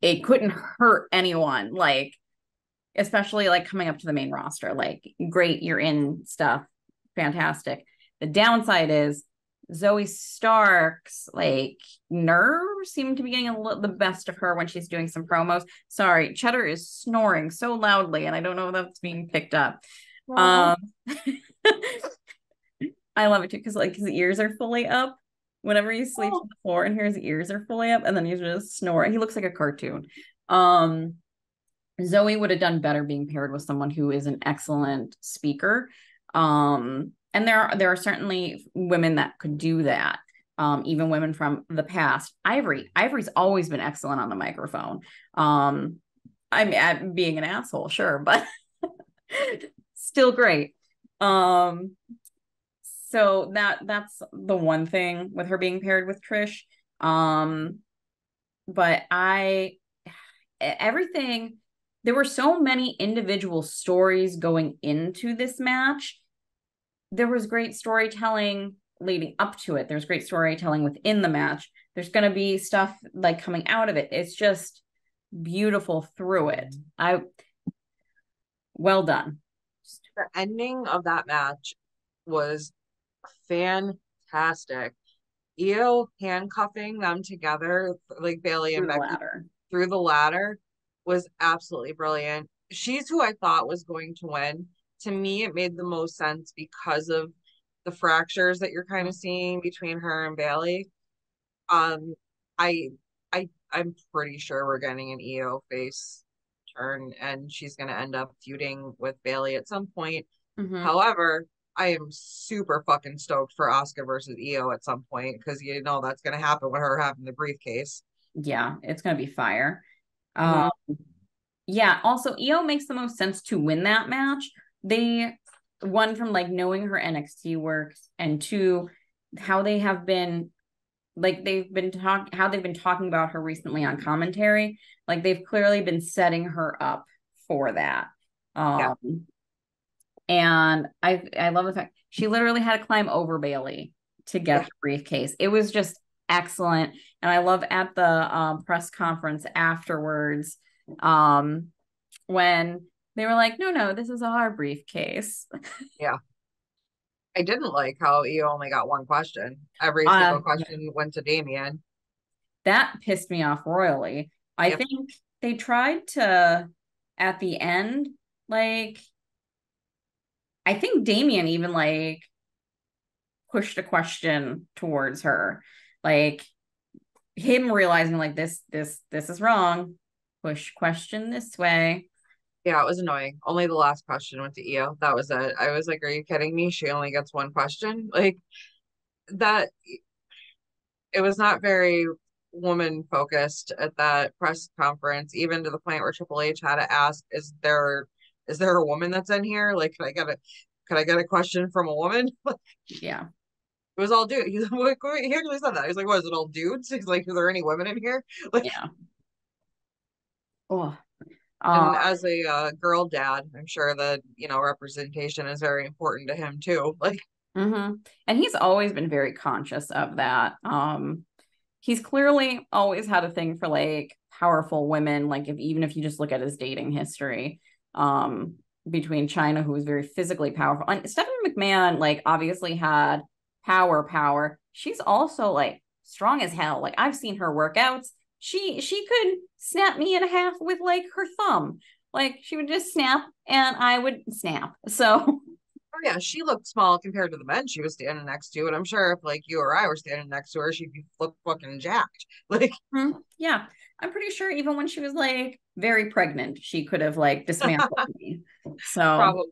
It couldn't hurt anyone, like especially like coming up to the main roster. Like, great, you're in stuff, fantastic. The downside is Zoe Stark's like nerves seem to be getting the best of her when she's doing some promos. Sorry, Cheddar is snoring so loudly, and I don't know if that's being picked up. Well, Um, I love it too because like his ears are fully up. Whenever he sleeps on the floor and his ears are fully up, and then he's just snoring. He looks like a cartoon. Um, Zoe would have done better being paired with someone who is an excellent speaker. And there are certainly women that could do that. Even women from the past. Ivory's always been excellent on the microphone. I'm being an asshole, sure, but still great. So that's the one thing with her being paired with Trish. But everything, there were so many individual stories going into this match. There was great storytelling leading up to it. There's great storytelling within the match. There's going to be stuff like coming out of it. It's just beautiful through it. Well done. the ending of that match was fantastic. Io handcuffing them together, like Bailey Through and the Becky ladder. through the ladder, was absolutely brilliant. She's who I thought was going to win. To me, it made the most sense because of the fractures that you're kind of seeing between her and Bailey. Um, I, I'm pretty sure we're getting an EO face turn, and she's going to end up feuding with Bailey at some point. Mm-hmm. However, I am super fucking stoked for Asuka versus Io at some point because you know that's going to happen with her having the briefcase. Yeah, it's going to be fire. Mhm. Um, yeah, also Io makes the most sense to win that match. They one from like knowing her NXT works, and two, how they have been like how they've been talking about her recently on commentary. Like they've clearly been setting her up for that. Yeah, And I love the fact she literally had to climb over Bailey to get yeah. the briefcase. It was just excellent. And I love at the press conference afterwards, um, when they were like, no, this is our briefcase. Yeah. I didn't like how Io only got one question. Every Uh, single question went to Damien. that pissed me off royally. I Yep. think they tried to, at the end, like, I think Damien even like pushed a question towards her. Like, him realizing like this is wrong. Push question this way. Yeah, it was annoying. Only the last question went to Io. That was it. I was like, are you kidding me? She only gets one question? Like that, it was not very woman focused at that press conference, even to the point where Triple H had to ask, is there a woman that's in here? Like, could I get a question from a woman? Yeah. It was all dude. He's like, he actually said that. He's like, was it all dudes? He's like, are there any women in here? Like, Yeah. Oh. and as a girl dad, I'm sure that, representation is very important to him too. Like, Mm-hmm. And he's always been very conscious of that. He's clearly always had a thing for like powerful women, like even if you just look at his dating history, um, between China, who was very physically powerful, and Stephanie McMahon, like obviously had power. She's also like strong as hell. Like I've seen her workouts. She could snap me in half with like her thumb. Like she would just snap and I would snap. So yeah, she looked small compared to the men she was standing next to. And I'm sure if like you or I were standing next to her, she'd be look fucking jacked. Like, Yeah. I'm pretty sure even when she was like very pregnant, she could have like dismantled me. So, probably,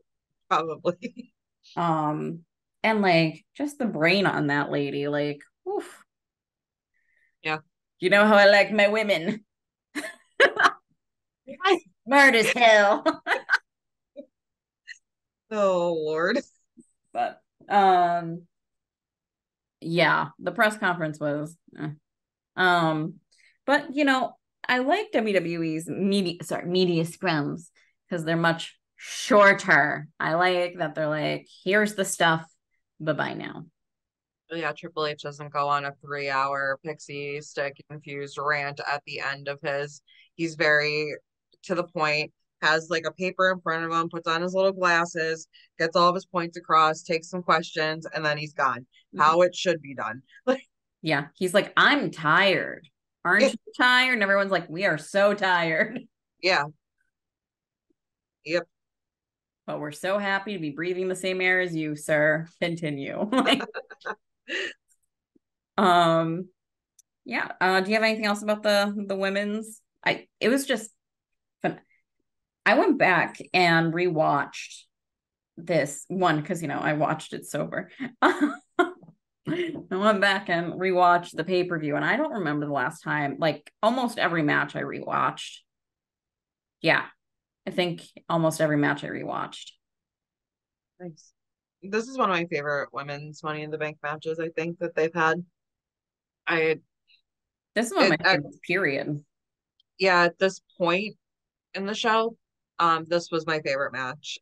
probably. um, and like just the brain on that lady, like, oof, Yeah. you know how I like my women. Smart as hell. Oh Lord. But yeah, the press conference was um but you know, I like WWE's media scrums because they're much shorter. I like that they're like, here's the stuff, bye-bye now. Yeah, Triple H doesn't go on a 3 hour pixie stick infused rant at the end of his. He's very to the point, has like a paper in front of him, puts on his little glasses, gets all of his points across, takes some questions, and then he's gone. How it should be done. Like, Yeah, he's like, I'm tired. yeah, Aren't you tired? And everyone's like, we are so tired. yeah, yep. But we're so happy to be breathing the same air as you, sir. Continue. um, yeah. Do you have anything else about the women's? It was just fun. I went back and rewatched this one because you know I watched it sober. I went back and rewatched the pay-per-view, and I don't remember the last time. Like almost every match I rewatched. Yeah, I think almost every match I rewatched. Nice. This is one of my favorite women's Money in the Bank matches, I think, that they've had. I This is one of my it at, favorites, period. yeah, at this point in the show, this was my favorite match.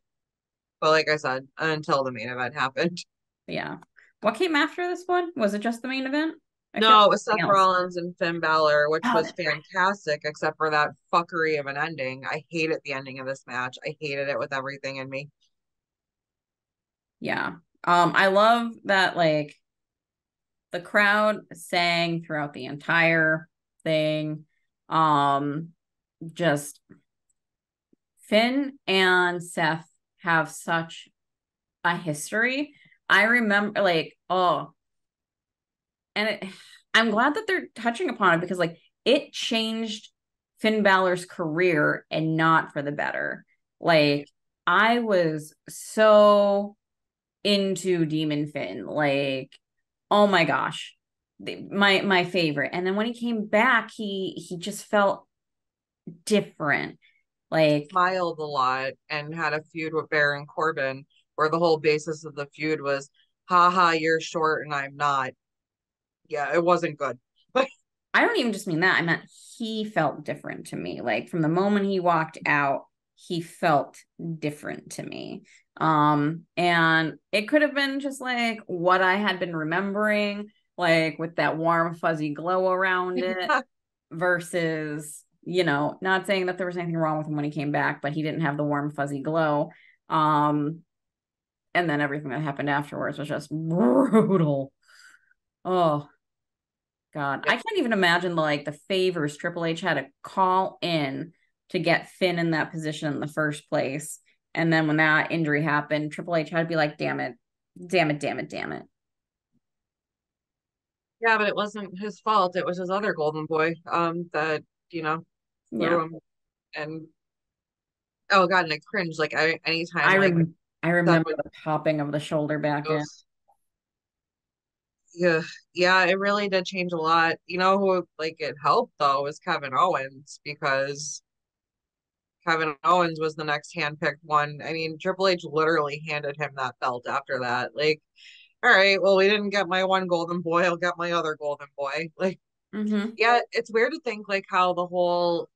But like I said, until the main event happened. Yeah. What came after this one? Was it just the main event? I feel No, it like was Seth something else. Rollins and Finn Balor, which Oh, was that's right. fantastic, except for that fuckery of an ending. I hated the ending of this match. I hated it with everything in me. Yeah. I love that like the crowd sang throughout the entire thing. Um, just Finn and Seth have such a history. I remember like, oh, and I'm glad that they're touching upon it because like it changed Finn Balor's career and not for the better. Like I was so into Demon Finn, like oh my gosh, my favorite. And then when he came back, he just felt different. Like Smiled a lot and had a feud with Baron Corbin, where the whole basis of the feud was, haha, you're short and I'm not. Yeah, it wasn't good. I don't even just mean that. I meant he felt different to me. Like from the moment he walked out, he felt different to me. And it could have been just like what I had been remembering, like with that warm, fuzzy glow around it, versus, you know, not saying that there was anything wrong with him when he came back, but he didn't have the warm, fuzzy glow. Um, and then everything that happened afterwards was just brutal. Oh, God, I Yep. can't even imagine like the favors Triple H had to call in to get Finn in that position in the first place. And then when that injury happened, Triple H had to be like, damn it, damn it, damn it, damn it. Yeah, but it wasn't his fault. It was his other golden boy, that, you know, Yeah. threw him. And oh God, and I cringe like anytime I like rem I Seth remember would the popping of the shoulder back in. goes, yeah, yeah, it really did change a lot. You know who like it helped though was Kevin Owens, because Kevin Owens was the next handpicked one. I mean, Triple H literally handed him that belt after that. Like, all right, well, we didn't get my one golden boy, I'll get my other golden boy. Like, Mm-hmm. yeah, it's weird to think like how the whole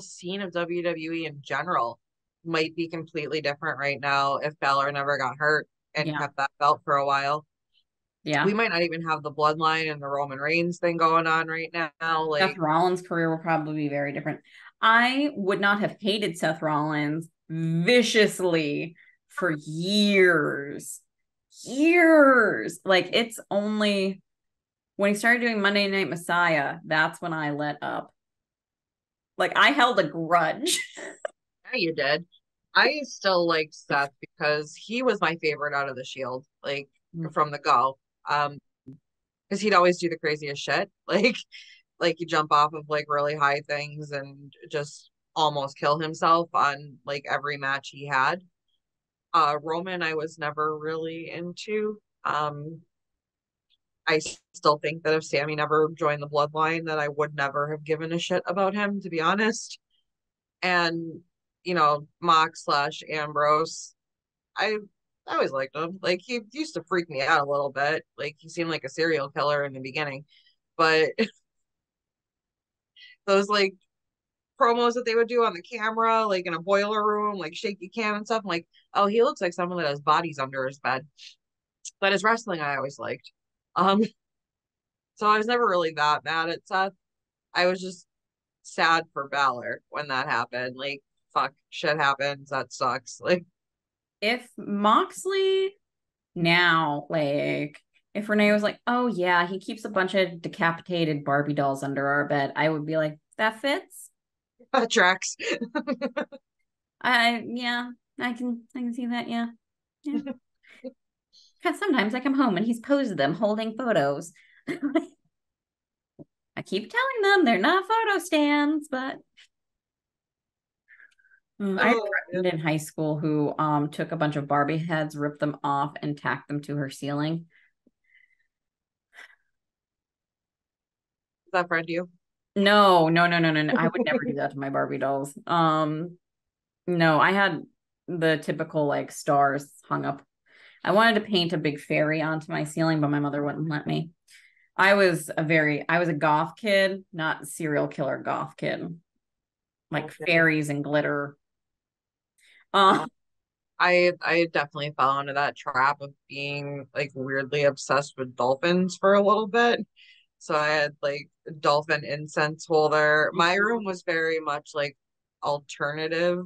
scene of WWE in general might be completely different right now if Balor never got hurt and Yeah. kept that belt for a while. We Yeah. might not even have the bloodline and the Roman Reigns thing going on right now. Seth Like, Rollins' career will probably be very different. I would not have hated Seth Rollins viciously for years. Years. Like it's only when he started doing Monday Night Messiah, that's when I let up. Like I held a grudge. yeah, you did. I still liked Seth because he was my favorite out of the Shield, like from the go. Because he'd always do the craziest shit, like you jump off of like really high things and just almost kill himself on like every match he had. Roman, I was never really into. I still think that if Sammy never joined the bloodline, that I would never have given a shit about him, to be honest. And Mox slash Ambrose, I I always liked him. Like he used to freak me out a little bit. Like he seemed like a serial killer in the beginning, but those like promos that they would do on the camera, like in a boiler room, like shaky cam and stuff, I'm like, oh, he looks like someone that has bodies under his bed. But his wrestling, I always liked. Um, so I was never really that mad at Seth. I was just sad for Balor when that happened. Like, fuck, shit happens. That sucks. Like, If Moxley now, like, if Renee was like, oh yeah, he keeps a bunch of decapitated Barbie dolls under our bed, I would be like, that fits. that tracks. Yeah, I can see that. Yeah, yeah. Because sometimes I come home and he's posed them holding photos. I keep telling them they're not photo stands, but I had a Oh, man. friend in high school who took a bunch of Barbie heads, ripped them off, and tacked them to her ceiling. Is that friend you? No, no, no, no, no, no. I would never do that to my Barbie dolls. No, I had the typical like stars hung up. I wanted to paint a big fairy onto my ceiling, but my mother wouldn't let me. I was a goth kid, not serial killer goth kid, like Okay. fairies and glitter. Uh, Uh, I definitely fell into that trap of being like weirdly obsessed with dolphins for a little bit. So I had like a dolphin incense holder. My room was very much like alternative,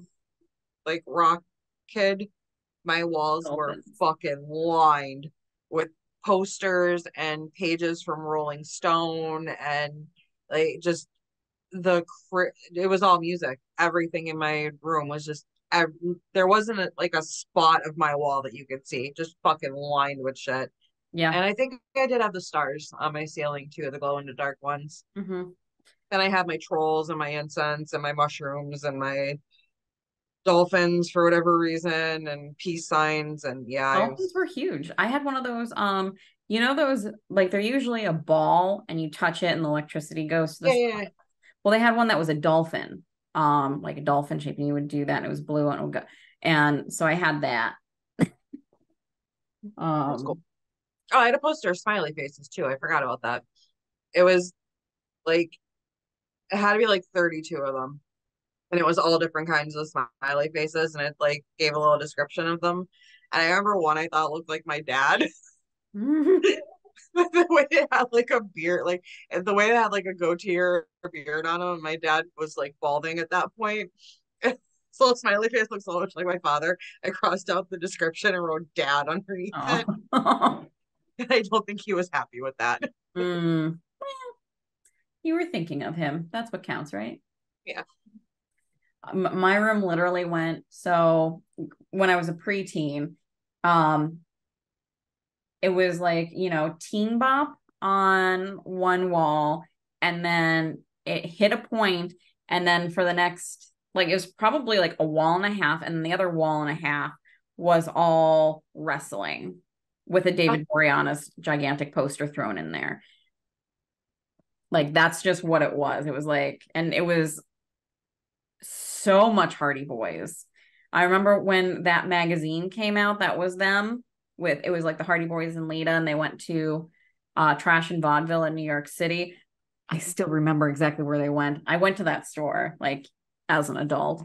like rock kid. My walls were dolphins. fucking lined with posters and pages from Rolling Stone and like just it was all music. Everything in my room was just ev there wasn't like a spot of my wall that you could see, just fucking lined with shit. Yeah. And I think I did have the stars on my ceiling too, the glow in the dark ones. Hmm. Then I had my trolls and my incense and my mushrooms and my dolphins for whatever reason and peace signs and yeah, I Dolphins was were huge. I had one of those, those like they're usually a ball and you touch it and the electricity goes to the yeah, spot. yeah, yeah. Well, they had one that was a dolphin, like a dolphin shape, and you would do that, and it was blue and it would go. And so I had that. That's cool. Um, Oh, I had a poster of smiley faces too. I forgot about that. It was like it had to be like 32 of them. And it was all different kinds of smiley faces and it like gave a little description of them. And I remember one I thought looked like my dad. The way it had like a beard, like and the way it had like a goatee or a beard on him. And my dad was like balding at that point. So smiley face looks so much like my father. I crossed out the description and wrote dad underneath it. oh. And I don't think he was happy with that. Mm. You were thinking of him. That's what counts, right? Yeah. My room literally went so when I was a preteen, um, it was like, Teen Bop on one wall, and then it hit a point, and then for the next, like, it was probably like a wall and a half, and the other wall and a half was all wrestling with a Oh, David Boreanaz gigantic poster thrown in there. Like, that's just what it was. It was like, and it was so much Hardy Boys. I remember when that magazine came out, that was them with it was like the Hardy Boys and Lita, and they went to Trash and Vaudeville in New York City. I still remember exactly where they went. I went to that store like as an adult.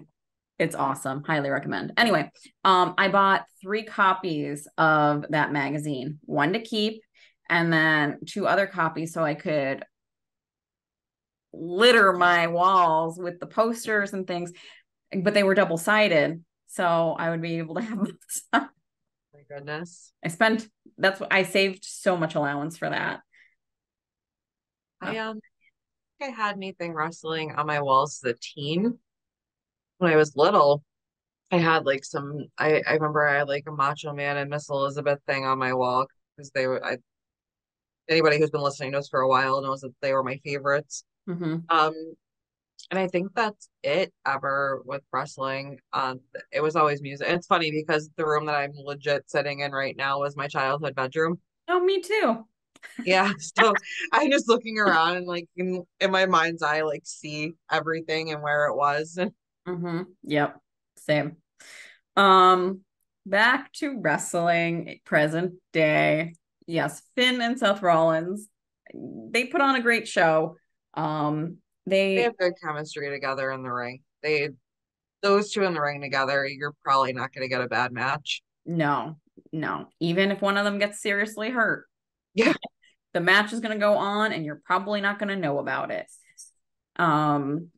It's awesome. Highly recommend. Anyway, I bought 3 copies of that magazine, one to keep, and then 2 other copies so I could litter my walls with the posters and things, but they were double sided. So I would be able to have both. my goodness. I spent, that's what I saved so much allowance for that. I think I had anything wrestling on my walls as a teen when I was little. I had like I remember I had like a Macho Man and Miss Elizabeth thing on my wall because anybody who's been listening to us for a while knows that they were my favorites. Mm-hmm. Um, and I think that's it ever with wrestling. It was always music. It's funny because the room that I'm legit sitting in right now was my childhood bedroom. Oh, me too. Yeah, so I'm just looking around and like in my mind's eye, like see everything and where it was. And Mm-hmm. Yep. Same. Um, Back to wrestling, present day. Yes, Finn and Seth Rollins. They put on a great show. Um, they they have good chemistry together in the ring. Those two in the ring together, you're probably not going to get a bad match. no, no. Even if one of them gets seriously hurt, Yeah, the match is gonna go on and you're probably not gonna know about it. Um,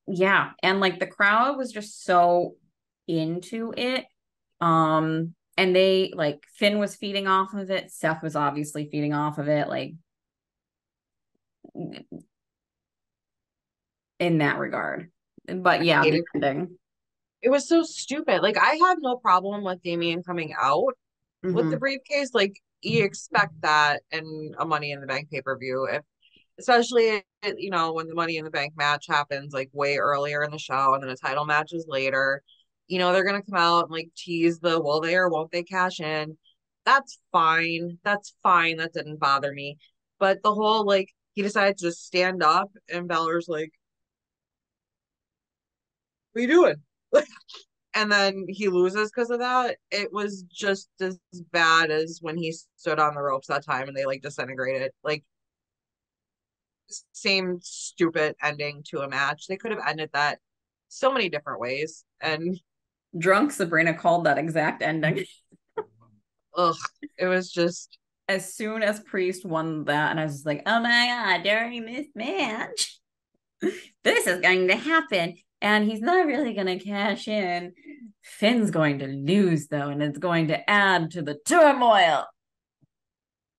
yeah, and like the crowd was just so into it. And they like Finn was feeding off of it, Seth was obviously feeding off of it, like in that regard. But yeah, the hated ending. it was so stupid. Like I have no problem with Damien coming out with the Mm-hmm. briefcase. Like you expect that in a Money in the Bank pay-per-view, if especially when the Money in the Bank match happens like way earlier in the show and then the title match is later. They're gonna come out and like tease the will they or won't they cash in. That's fine. That's fine. That didn't bother me. But the whole like he decided to just stand up and Balor's like, "What are you doing?" And then he loses because of that. It was just as bad as when he stood on the ropes that time and they like disintegrated. Like same stupid ending to a match. They could have ended that so many different ways. And Drunk Sabrina called that exact ending. ugh, it was just As soon as Priest won that, and I was just like, oh my god, during this match, this is going to happen. And he's not really going to cash in. Finn's going to lose, though, and it's going to add to the turmoil.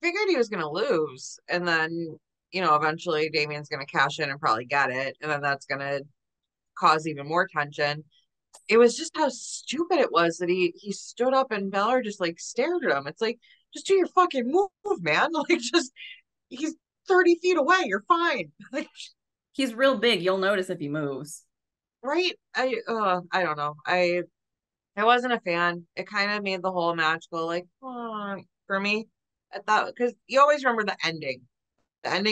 figured he was gonna lose. And then, eventually Damien's gonna cash in and probably get it. And then that's gonna cause even more tension. It was just how stupid it was that he stood up and Balor just like stared at him. It's like, just do your fucking move, man. Like just he's 30 feet away. You're fine. Like, He's real big. You'll notice if he moves. right? I don't know. I wasn't a fan. It kind of made the whole match go like, for me. I thought because you always remember the ending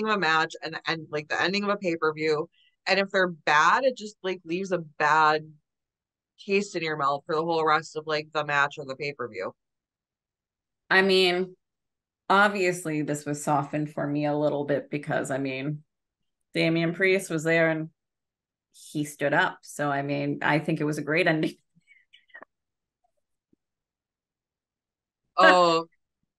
of a match and the end like the ending of a pay-per-view. And if they're bad, it just like leaves a bad taste in your mouth for the whole rest of like the match or the pay-per-view. I mean, obviously, this was softened for me a little bit because, I mean, Damian Priest was there and he stood up. So, I mean, I think it was a great ending. Oh,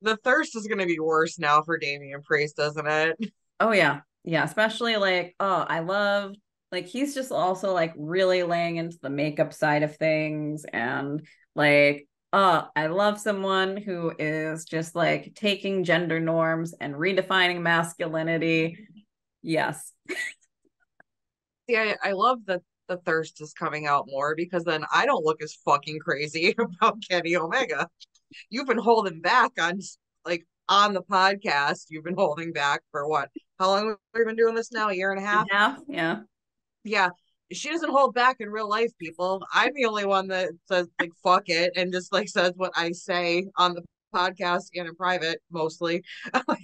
the thirst is gonna be worse now for Damian Priest, doesn't it? Oh yeah. Yeah, especially like, oh, I love like he's just also like really laying into the makeup side of things and like, oh, I love someone who is just like taking gender norms and redefining masculinity. Yes. See, I love that the thirst is coming out more because then I don't look as fucking crazy about Kenny Omega. You've been holding back on like on the podcast. You've been holding back for what? How long have we been doing this now? A year and a half? Yeah, yeah. Yeah. She doesn't hold back in real life, people. I'm the only one that says like fuck it and just like says what I say on the podcast and in private mostly. Like,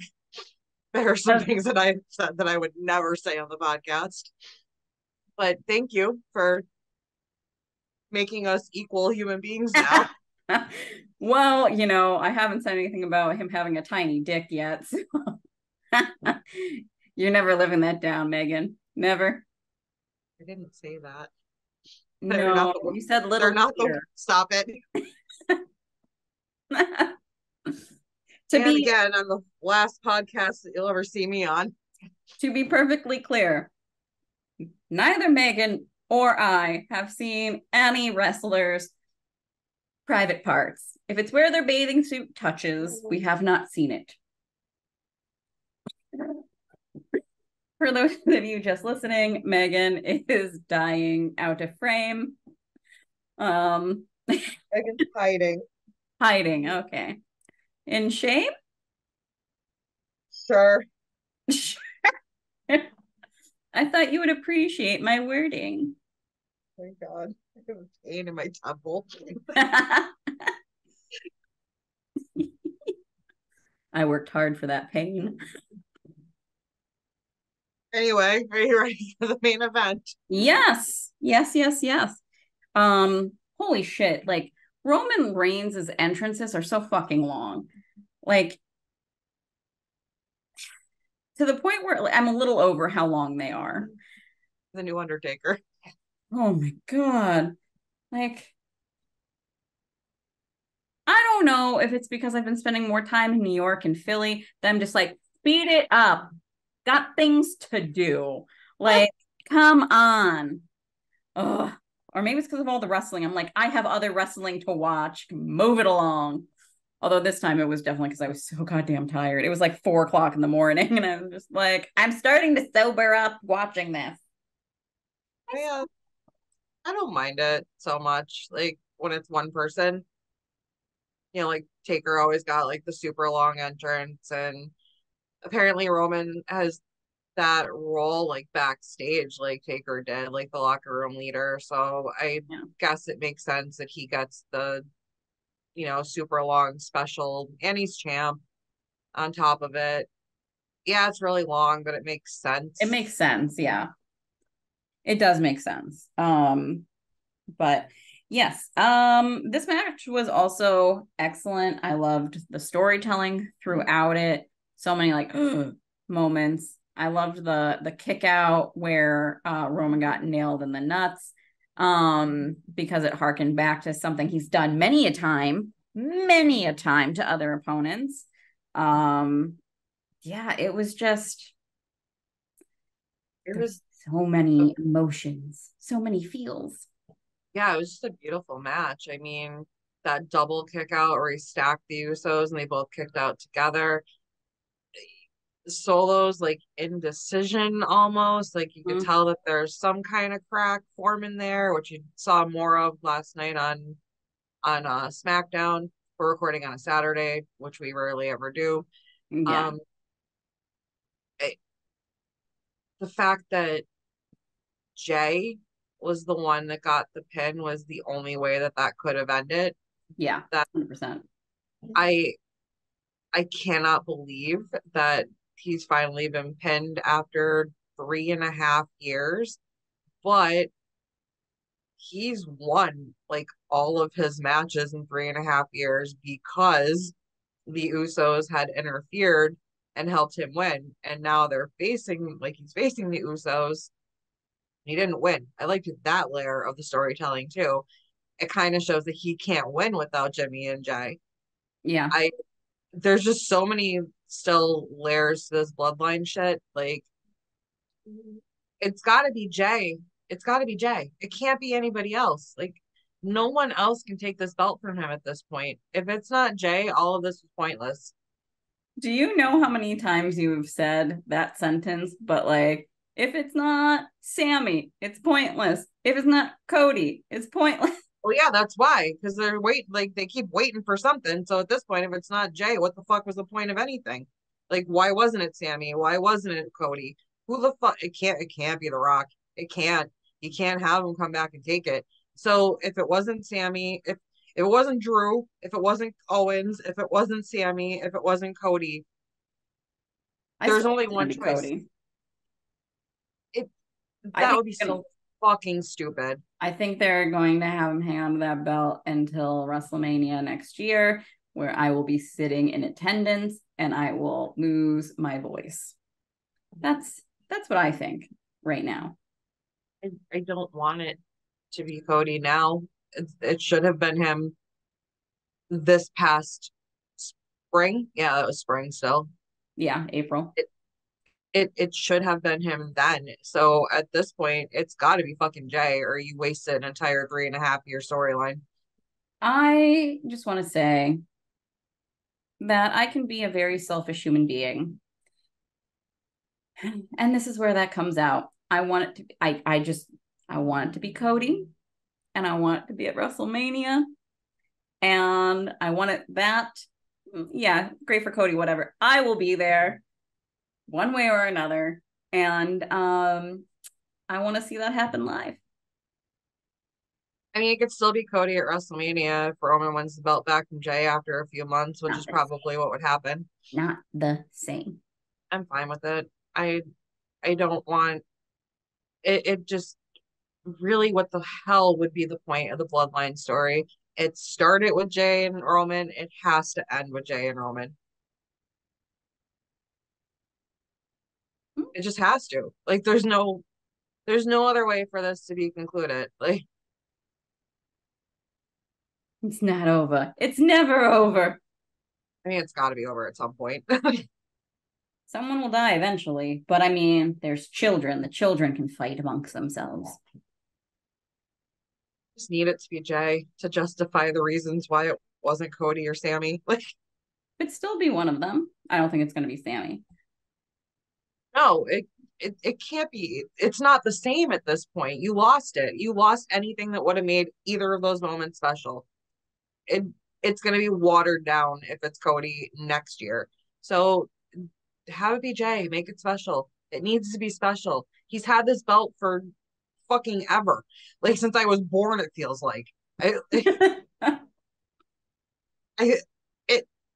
there are some things that I said that I would never say on the podcast. But thank you for making us equal human beings now. Well, I haven't said anything about him having a tiny dick yet. So. You're never living that down, Megan. Never. I didn't say that. They're No, not the you said they're little not the deer. stop it. to And be again, on the last podcast that you'll ever see me on. to be perfectly clear, neither Megan or I have seen any wrestlers' private parts. If it's where their bathing suit touches, we have not seen it. For those of you just listening, Megan is dying out of frame. Megan's hiding. Hiding. Okay. In shame? Sure. I thought you would appreciate my wording. Oh my God. I have a pain in my temple. I worked hard for that pain. Anyway, are you ready for the main event? Yes. Yes, yes, yes. Holy shit. Like Roman Reigns' entrances are so fucking long. Like to the point where I'm a little over how long they are. The new Undertaker. Oh my God. Like, I don't know if it's because I've been spending more time in New York and Philly that I'm just like, speed it up. Got things to do. Like, come on. Ugh. Or maybe it's because of all the wrestling. I'm like, I have other wrestling to watch. Move it along. Although this time it was definitely because I was so goddamn tired. It was like 4 o'clock in the morning, and I was just like, I'm starting to sober up watching this. Yeah, I don't mind it so much. Like when it's one person, like Taker always got like the super long entrance, and apparently Roman has that role like backstage, like Taker did, like the locker room leader. So I Yeah. guess it makes sense that he gets the, super long special, and he's champ on top of it. Yeah, it's really long, but it makes It sense. makes sense. Yeah. It does make sense. But yes, this match was also excellent. I loved the storytelling throughout it. So many like moments. I loved the kick out where Roman got nailed in the nuts. Because it harkened back to something he's done many a time to other opponents. Um, yeah, it was just It was, there's so many emotions, so many feels. yeah, it was just a beautiful match. I mean, that double kick out where he stacked the Usos and they both kicked out together. Solo's like indecision almost. Like you could Mm, tell that there's some kind of crack forming there, which you saw more of last night on SmackDown. We're recording on a Saturday, which we rarely ever do. yeah, Um, it, the fact that Jay was the one that got the pin was the only way that that could have ended. yeah, That 100%. I I cannot believe that he's finally been pinned after 3.5 years, but he's won like all of his matches in 3.5 years because the Usos had interfered and helped him win. And now he's facing the Usos. He didn't win. I liked that layer of the storytelling too. It kind of shows that he can't win without Jimmy and Jay. Yeah. I There's just so many still layers to this bloodline shit. Like it's got to be Jay. It's got to be Jay. It can't be anybody else. Like no one else can take this belt from him at this point. If it's not Jay, all of this is pointless. Do you know how many times you've said that sentence? But like, if it's not Sammy, it's pointless. If it's not Cody, it's pointless. Well, yeah, that's why, because they're like they keep waiting for something. So at this point, if it's not Jay, what the fuck was the point of anything? Like, why wasn't it Sammy? Why wasn't it Cody? Who the fuck? It can't be The Rock. It can't. You can't have him come back and take it. So if it wasn't Sammy, if it wasn't Drew, if it wasn't Owens, if it wasn't Sammy, if it wasn't Cody, I there's still only think it's one gonna be choice. Cody. It I That think would be they're gonna so fucking stupid. I think they're going to have him hang on to that belt until WrestleMania next year, where I will be sitting in attendance and I will lose my voice. That's what I think right now. I don't want it to be Cody now. It should have been him this past spring. Yeah, that was spring still. Yeah, April. It it should have been him then. So at this point, it's got to be fucking Jay, or you wasted an entire 3.5 year storyline. I just want to say that I can be a very selfish human being. And this is where that comes out. I want it to be, I want it to be Cody. and I want it to be at WrestleMania. And I want it that, yeah, great for Cody, whatever. I will be there one way or another. And I want to see that happen live. I mean, it could still be Cody at WrestleMania if Roman wins the belt back from Jay after a few months, which Not is the probably what would happen. Not the same. I'm fine with it. I don't want it. It just really, what the hell would be the point of the Bloodline story? It started with Jay and Roman. It has to end with Jay and Roman. It just has to. Like, there's no other way for this to be concluded. Like, It's not over. It's never over. I mean, it's got to be over at some point. Someone will die eventually, but I mean, there's children. The children can fight amongst themselves. Just need it to be Jay to justify the reasons why it wasn't Cody or Sammy. Like, Could still be one of them. I don't think it's going to be Sammy. no, it can't be. It's not the same at this point. You lost it. You lost anything that would have made either of those moments special. It it's going to be watered down if it's Cody next year. So have it be Jay. Make it special. It needs to be special. He's had this belt for fucking ever. Like, since I was born, it feels like. I, I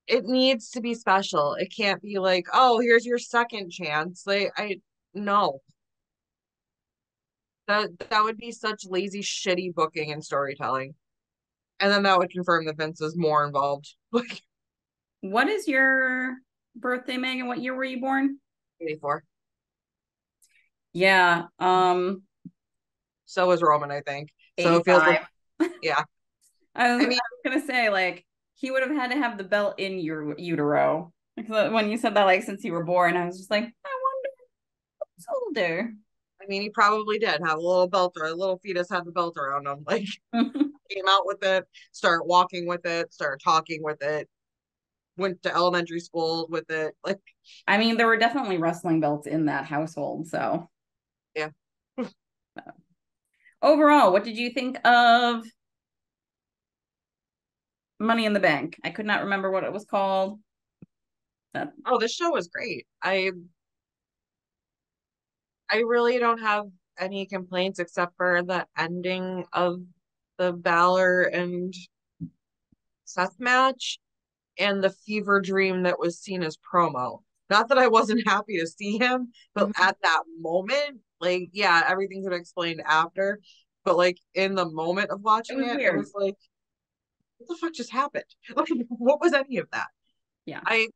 it needs to be special. It can't be like, oh, here's your second chance. Like, I no. That would be such lazy, shitty booking and storytelling. And then that would confirm that Vince is more involved. Like, What is your birthday, Megan? What year were you born? 84. Yeah, So is Roman, I think. So it feels 85. like, yeah. I I was mean, gonna say, like, he would have had to have the belt in your utero. Because when you said that, like, since you were born, I was just like, I wonder who's older. he probably did have a little belt, or a little fetus had the belt around him. Like, came out with it, start walking with it, start talking with it, went to elementary school with it. Like, I mean, there were definitely wrestling belts in that household. So yeah. overall, what did you think of Money in the Bank? I could not remember what it was called. Oh, this show was great. I really don't have any complaints except for the ending of the Balor and Seth match and the fever dream that was seen as promo. Not that I wasn't happy to see him, but Mhm. at that moment, like, yeah, everything's been explained after. But like in the moment of It watching was it, it weird. was like, what the fuck just happened? Like, what was any of that? Yeah. I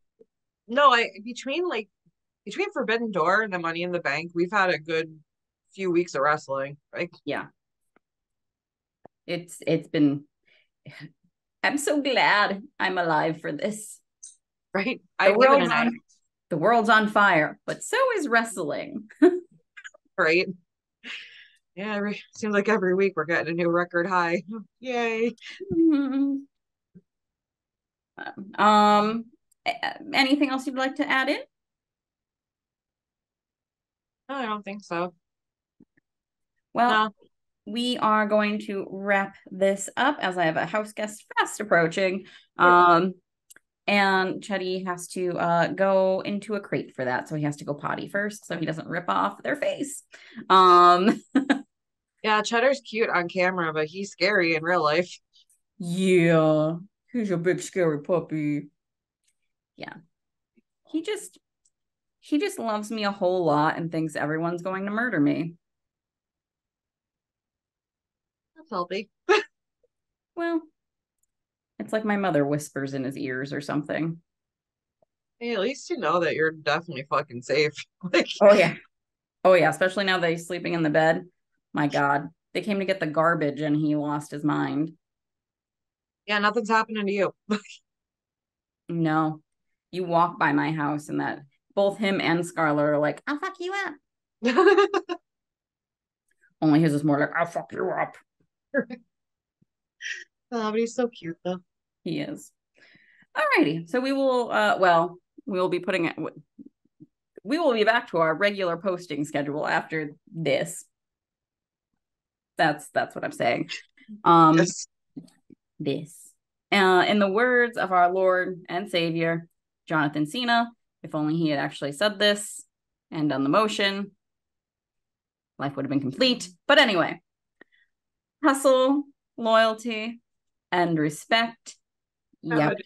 no, I between Forbidden Door and the Money in the Bank, we've had a good few weeks of wrestling. Like, Yeah. It's been I'm so glad I'm alive for this. right? The I'd give it world's an A, on the world's on fire, but so is wrestling. right? Yeah, seems like every week we're getting a new record high. Yay. Um, anything else you'd like to add in? No, I don't think so. Well, No. we are going to wrap this up as I have a house guest fast approaching. Yep. And Chetty has to go into a crate for that. So he has to go potty first so he doesn't rip off their face. Um, Yeah, Cheddar's cute on camera, but he's scary in real life. yeah, he's a big scary puppy. Yeah. He just he just loves me a whole lot and thinks everyone's going to murder me. That's healthy. Well, it's like my mother whispers in his ears or something. Hey, at least you know that you're definitely fucking safe. Like, Oh yeah. Oh yeah, especially now that he's sleeping in the bed. My God. They came to get the garbage and he lost his mind. yeah, nothing's happening to you. No. You walk by my house and that both him and Scarlett are like, I'll fuck you up. Only his is more like, I'll fuck you up. Oh, but he's so cute though. He is. Alrighty. So we will well, we will be putting it we will be back to our regular posting schedule after this. That's what I'm saying. Yes. This. In the words of our Lord and Savior, Jonathan Cena, if only he had actually said this and done the motion, life would have been complete. But anyway, hustle, loyalty, and respect. Yep.